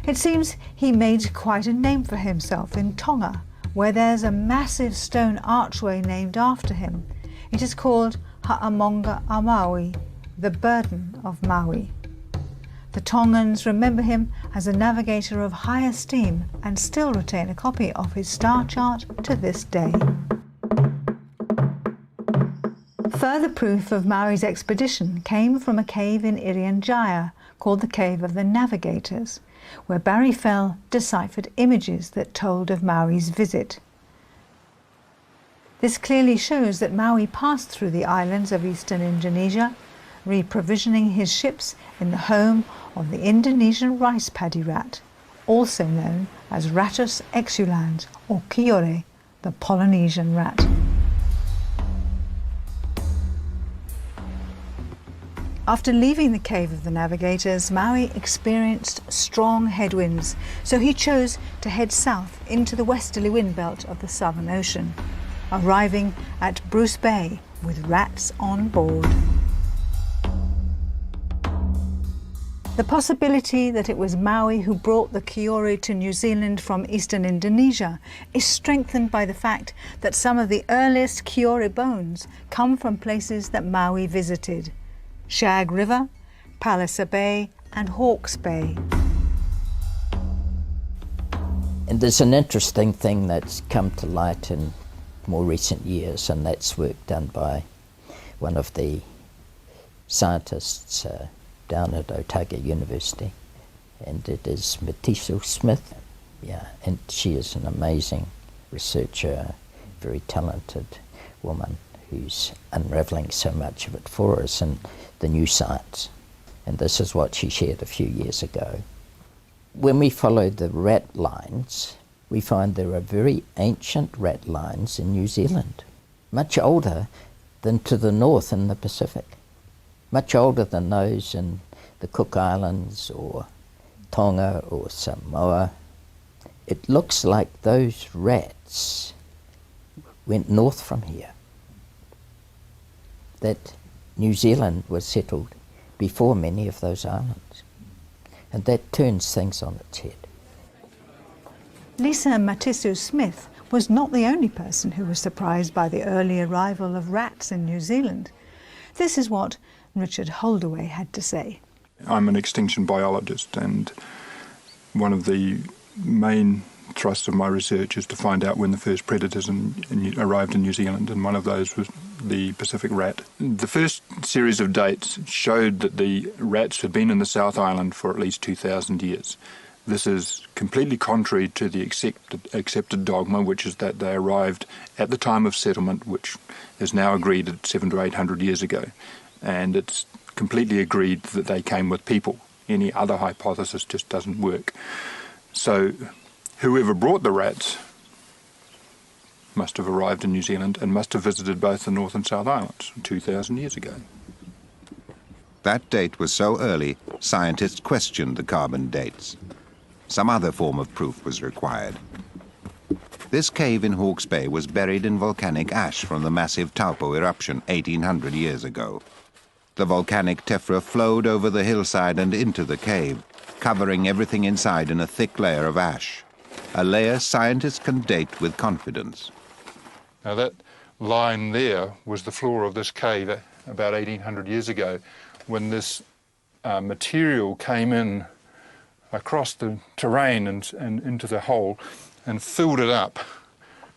It seems he made quite a name for himself in Tonga, where there's a massive stone archway named after him. It is called Ha'amonga a Maui, the burden of Maui. The Tongans remember him as a navigator of high esteem and still retain a copy of his star chart to this day. Further proof of Maui's expedition came from a cave in Irian Jaya called the Cave of the Navigators, where Barry Fell deciphered images that told of Maui's visit. This clearly shows that Maui passed through the islands of eastern Indonesia, reprovisioning his ships in the home of the Indonesian rice paddy rat, also known as Rattus exulans or Kiore, the Polynesian rat. After leaving the Cave of the Navigators, Maui experienced strong headwinds, so he chose to head south into the westerly wind belt of the Southern Ocean, arriving at Bruce Bay with rats on board. The possibility that it was Maui who brought the Kiore to New Zealand from eastern Indonesia is strengthened by the fact that some of the earliest Kiore bones come from places that Maui visited: Shag River, Palliser Bay and Hawke's Bay. And there's an interesting thing that's come to light in more recent years, and that's work done by one of the scientists down at Otago University, and it is Matiso Smith. Yeah, and she is an amazing researcher, very talented woman who's unravelling so much of it for us in the new science. And this is what she shared a few years ago. When we follow the rat lines, we find there are very ancient rat lines in New Zealand, much older than to the north in the Pacific, much older than those in the Cook Islands or Tonga or Samoa. It looks like those rats went north from here, that New Zealand was settled before many of those islands, and that turns things on its head. Lisa Matiso Smith was not the only person who was surprised by the early arrival of rats in New Zealand. This is what Richard Holdaway had to say. I'm an extinction biologist, and one of the main thrusts of my research is to find out when the first predators arrived in New Zealand, and one of those was the Pacific rat. The first series of dates showed that the rats had been in the South Island for at least 2,000 years. This is completely contrary to the accepted dogma, which is that they arrived at the time of settlement, which is now agreed at 700 to 800 years ago. And it's completely agreed that they came with people. Any other hypothesis just doesn't work. So whoever brought the rats must have arrived in New Zealand and must have visited both the North and South Islands 2,000 years ago. That date was so early, scientists questioned the carbon dates. Some other form of proof was required. This cave in Hawke's Bay was buried in volcanic ash from the massive Taupo eruption 1,800 years ago. The volcanic tephra flowed over the hillside and into the cave, covering everything inside in a thick layer of ash, a layer scientists can date with confidence. Now that line there was the floor of this cave about 1,800 years ago, when this material came in across the terrain and into the hole and filled it up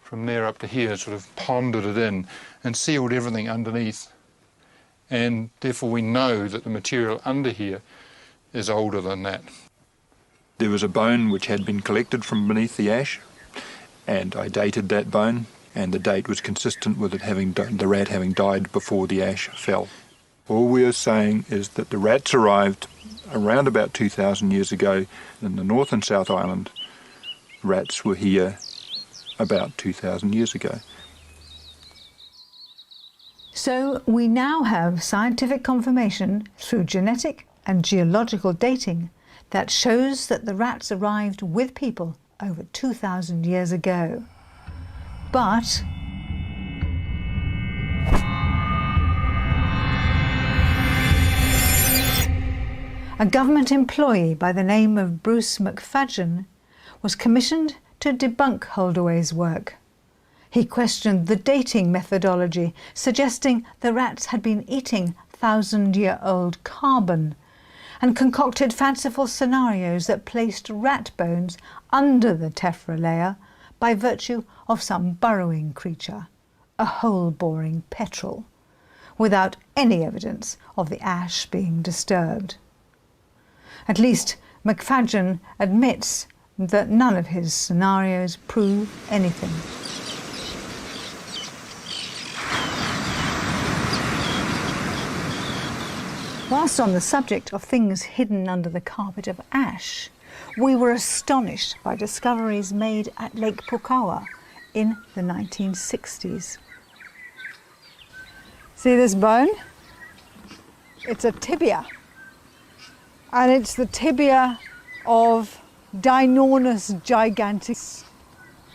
from there up to here, sort of ponded it in and sealed everything underneath. And therefore we know that the material under here is older than that. There was a bone which had been collected from beneath the ash, and I dated that bone, and the date was consistent with it the rat having died before the ash fell. All we are saying is that the rats arrived around about 2,000 years ago in the North and South Island. Rats were here about 2,000 years ago. So we now have scientific confirmation through genetic and geological dating that shows that the rats arrived with people over 2,000 years ago. But a government employee by the name of Bruce McFadgen was commissioned to debunk Holdaway's work. He questioned the dating methodology, suggesting the rats had been eating 1,000-year-old carbon, and concocted fanciful scenarios that placed rat bones under the tephra layer by virtue of some burrowing creature, a hole-boring petrel, without any evidence of the ash being disturbed. At least McFadgen admits that none of his scenarios prove anything. Whilst on the subject of things hidden under the carpet of ash, we were astonished by discoveries made at Lake Pukawa in the 1960s. See this bone? It's a tibia. And it's the tibia of Dinornis giganteus,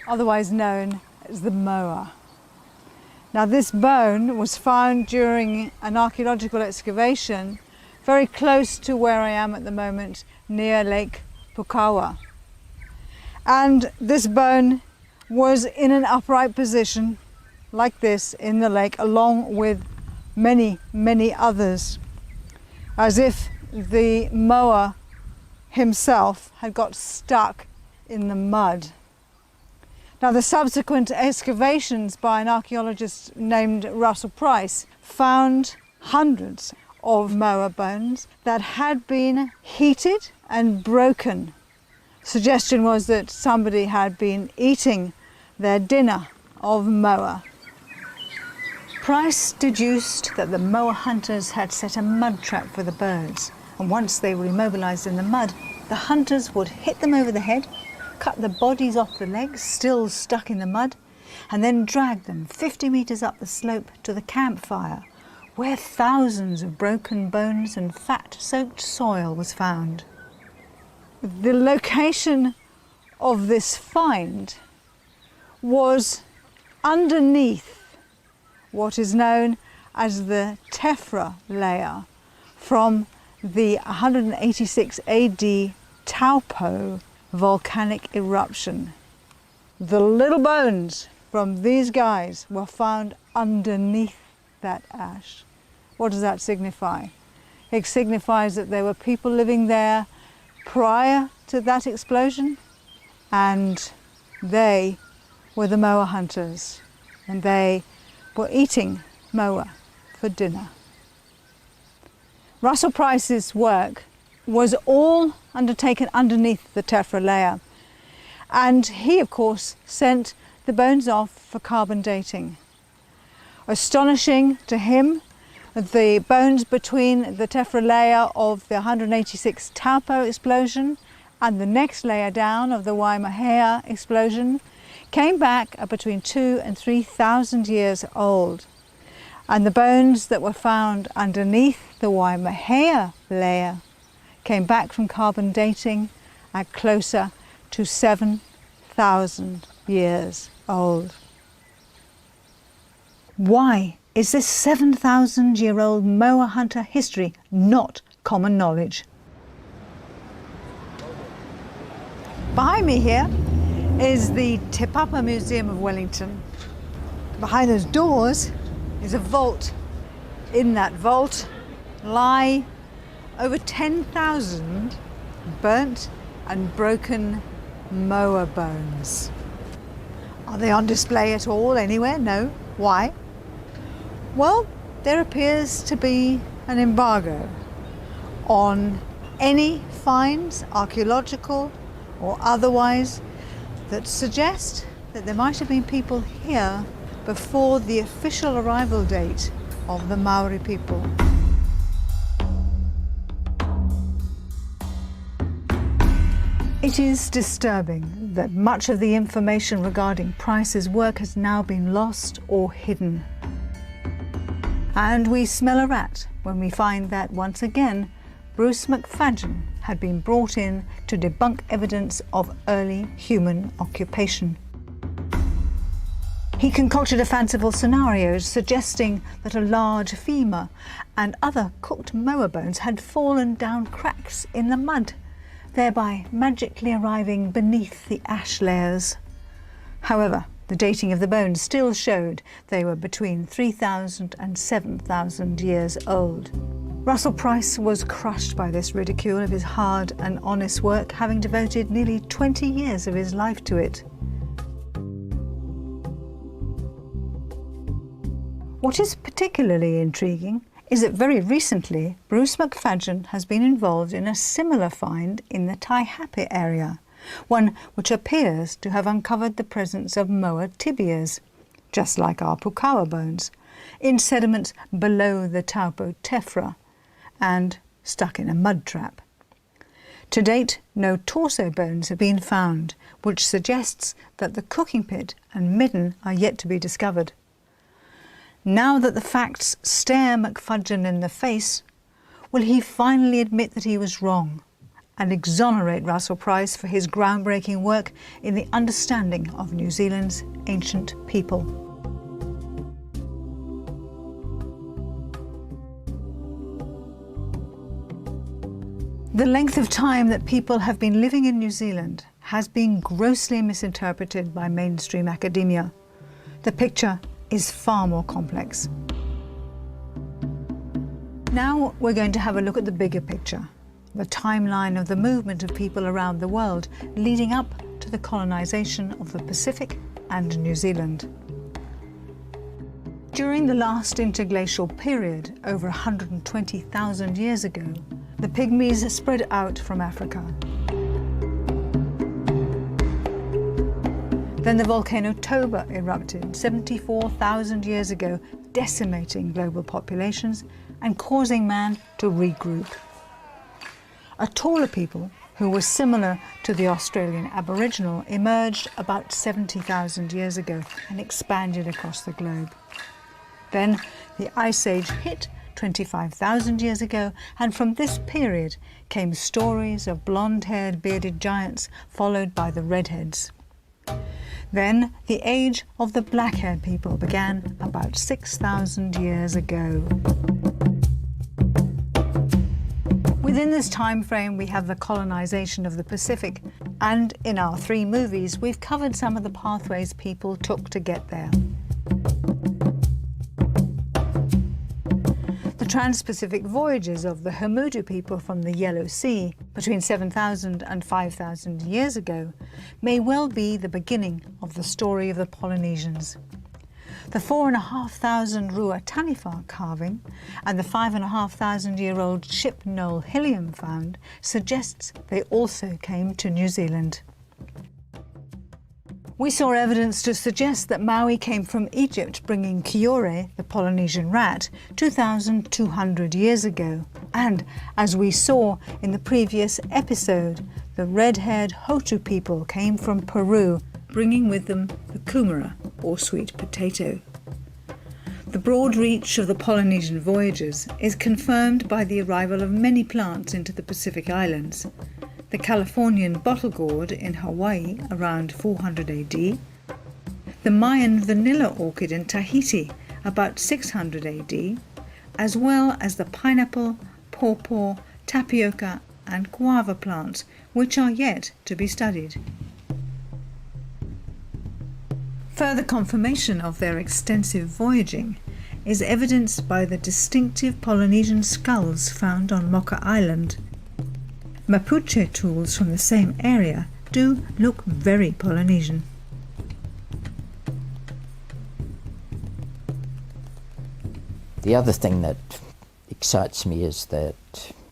otherwise known as the moa. Now this bone was found during an archaeological excavation very close to where I am at the moment, near Lake Pukawa. And this bone was in an upright position like this in the lake, along with many, many others, as if the moa himself had got stuck in the mud. Now the subsequent excavations by an archaeologist named Russell Price found hundreds of moa bones that had been heated and broken. Suggestion was that somebody had been eating their dinner of moa. Price deduced that the moa hunters had set a mud trap for the birds, and once they were immobilized in the mud, the hunters would hit them over the head, cut the bodies off the legs, still stuck in the mud, and then drag them 50 meters up the slope to the campfire, where thousands of broken bones and fat-soaked soil was found. The location of this find was underneath what is known as the tephra layer from the 186 AD Taupo volcanic eruption. The little bones from these guys were found underneath that ash. What does that signify? It signifies that there were people living there prior to that explosion, and they were the moa hunters, and they were eating moa for dinner. Russell Price's work was all undertaken underneath the tephra layer, and he of course sent the bones off for carbon dating. Astonishing to him, the bones between the tephra layer of the 186 Taupo explosion and the next layer down of the Waimahea explosion came back at between 2,000 and 3,000 years old. And the bones that were found underneath the Waimahea layer came back from carbon dating at closer to 7,000 years old. Why is this 7,000-year-old moa hunter history not common knowledge? Behind me here is the Te Papa Museum of Wellington. Behind those doors is a vault. In that vault lie over 10,000 burnt and broken moa bones. Are they on display at all anywhere? No. Why? Well, there appears to be an embargo on any finds, archaeological or otherwise, that suggest that there might have been people here before the official arrival date of the Maori people. It is disturbing that much of the information regarding Price's work has now been lost or hidden. And we smell a rat when we find that, once again, Bruce McFadden had been brought in to debunk evidence of early human occupation. He concocted a fanciful scenario suggesting that a large femur and other cooked moa bones had fallen down cracks in the mud, thereby magically arriving beneath the ash layers. However, the dating of the bones still showed they were between 3,000 and 7,000 years old. Russell Price was crushed by this ridicule of his hard and honest work, having devoted nearly 20 years of his life to it. What is particularly intriguing is that very recently Bruce McFadden has been involved in a similar find in the Taihape area, one which appears to have uncovered the presence of moa tibias, just like our pukawa bones, in sediments below the Taupo tephra and stuck in a mud trap. To date, no torso bones have been found, which suggests that the cooking pit and midden are yet to be discovered. Now that the facts stare McFadden in the face, will he finally admit that he was wrong and exonerate Russell Price for his groundbreaking work in the understanding of New Zealand's ancient people? The length of time that people have been living in New Zealand has been grossly misinterpreted by mainstream academia. The picture is far more complex. Now we're going to have a look at the bigger picture, the timeline of the movement of people around the world leading up to the colonisation of the Pacific and New Zealand. During the last interglacial period, over 120,000 years ago, the Pygmies spread out from Africa. Then the volcano Toba erupted 74,000 years ago, decimating global populations and causing man to regroup. A taller people, who were similar to the Australian Aboriginal, emerged about 70,000 years ago and expanded across the globe. Then the Ice Age hit 25,000 years ago, and from this period came stories of blonde-haired bearded giants, followed by the redheads. Then the age of the black-haired people began about 6,000 years ago. Within this time frame, we have the colonization of the Pacific, and in our 3 movies, we've covered some of the pathways people took to get there. The trans-Pacific voyages of the Hamudu people from the Yellow Sea between 7,000 and 5,000 years ago may well be the beginning of the story of the Polynesians. The 4,500 Rua Taniwha carving and the 5,500-year-old ship Noel Hilliam found suggests they also came to New Zealand. We saw evidence to suggest that Maui came from Egypt, bringing Kiore, the Polynesian rat, 2,200 years ago. And, as we saw in the previous episode, the red-haired Hotu people came from Peru, bringing with them the kumara, or sweet potato. The broad reach of the Polynesian voyagers is confirmed by the arrival of many plants into the Pacific Islands. The Californian bottle gourd in Hawaii around 400 AD, the Mayan vanilla orchid in Tahiti about 600 AD, as well as the pineapple, pawpaw, tapioca and guava plants, which are yet to be studied. Further confirmation of their extensive voyaging is evidenced by the distinctive Polynesian skulls found on Mocha Island. Mapuche tools from the same area do look very Polynesian. The other thing that excites me is that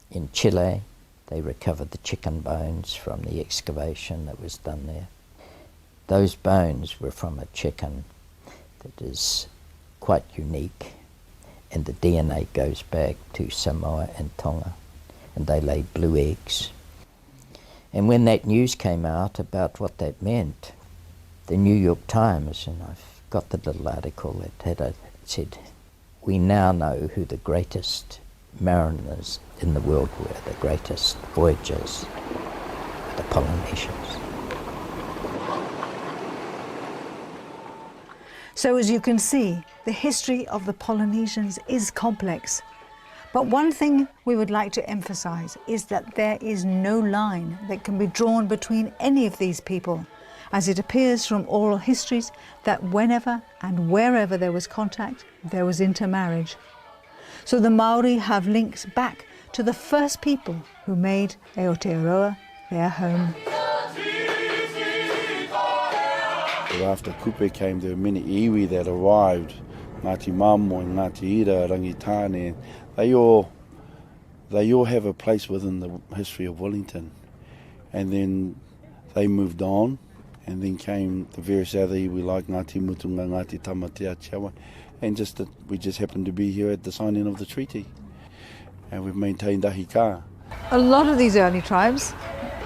in Chile they recovered the chicken bones from the excavation that was done there. Those bones were from a chicken that is quite unique, and the DNA goes back to Samoa and Tonga, and they laid blue eggs. And when that news came out about what that meant, the New York Times, and I've got the little article that said, "We now know who the greatest mariners in the world were, the greatest voyagers, the Polynesians." So as you can see, the history of the Polynesians is complex. But one thing we would like to emphasize is that there is no line that can be drawn between any of these people, as it appears from oral histories that whenever and wherever there was contact, there was intermarriage. So the Maori have links back to the first people who made Aotearoa their home. After Kupe came, there were many iwi that arrived, Ngāti Mamo and Ngāti Ira, Rangitane. They all have a place within the history of Wellington. And then they moved on, and then came the various other iwi like Ngāti Mutunga, Ngāti Tamatea, Chawa, and we just happened to be here at the signing of the treaty. And we've maintained ahi ka. A lot of these early tribes,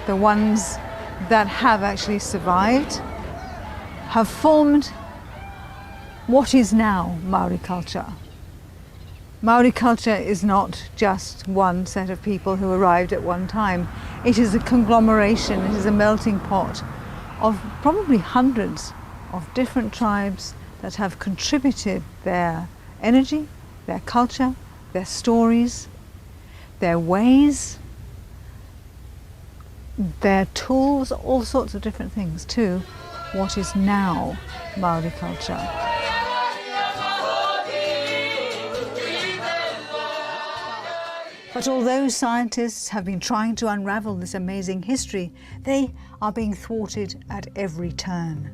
the ones that have actually survived, have formed what is now Maori culture. Maori culture is not just one set of people who arrived at one time. It is a conglomeration, it is a melting pot of probably hundreds of different tribes that have contributed their energy, their culture, their stories, their ways, their tools, all sorts of different things to what is now Maori culture. But although scientists have been trying to unravel this amazing history, they are being thwarted at every turn.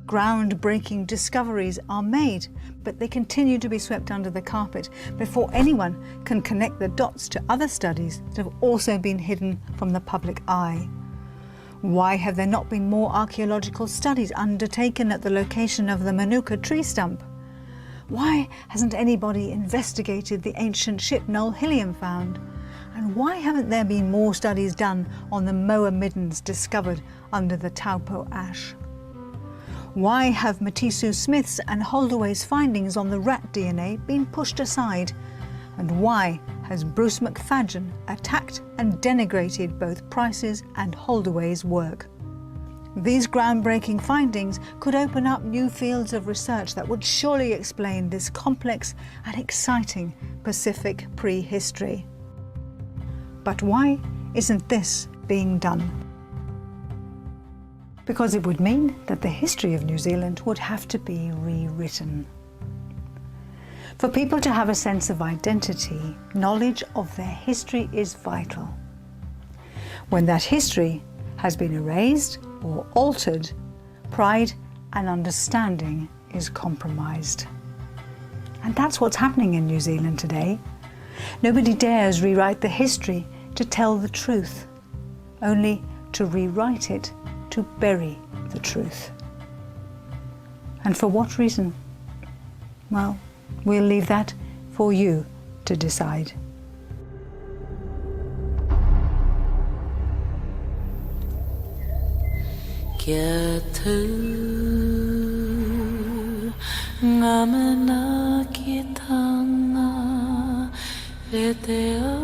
Groundbreaking discoveries are made, but they continue to be swept under the carpet before anyone can connect the dots to other studies that have also been hidden from the public eye. Why have there not been more archaeological studies undertaken at the location of the Manuka tree stump? Why hasn't anybody investigated the ancient ship Noel Hilliam found? And why haven't there been more studies done on the moa middens discovered under the Taupo ash? Why have Matisu Smith's and Holdaway's findings on the rat DNA been pushed aside? And why has Bruce McFadgen attacked and denigrated both Price's and Holdaway's work? These groundbreaking findings could open up new fields of research that would surely explain this complex and exciting Pacific prehistory. But why isn't this being done? Because it would mean that the history of New Zealand would have to be rewritten. For people to have a sense of identity, knowledge of their history is vital. When that history has been erased or altered, pride and understanding is compromised. And that's what's happening in New Zealand today. Nobody dares rewrite the history to tell the truth, only to rewrite it to bury the truth. And for what reason? Well, we'll leave that for you to decide. Kia tu ngā mana ki tanga, e te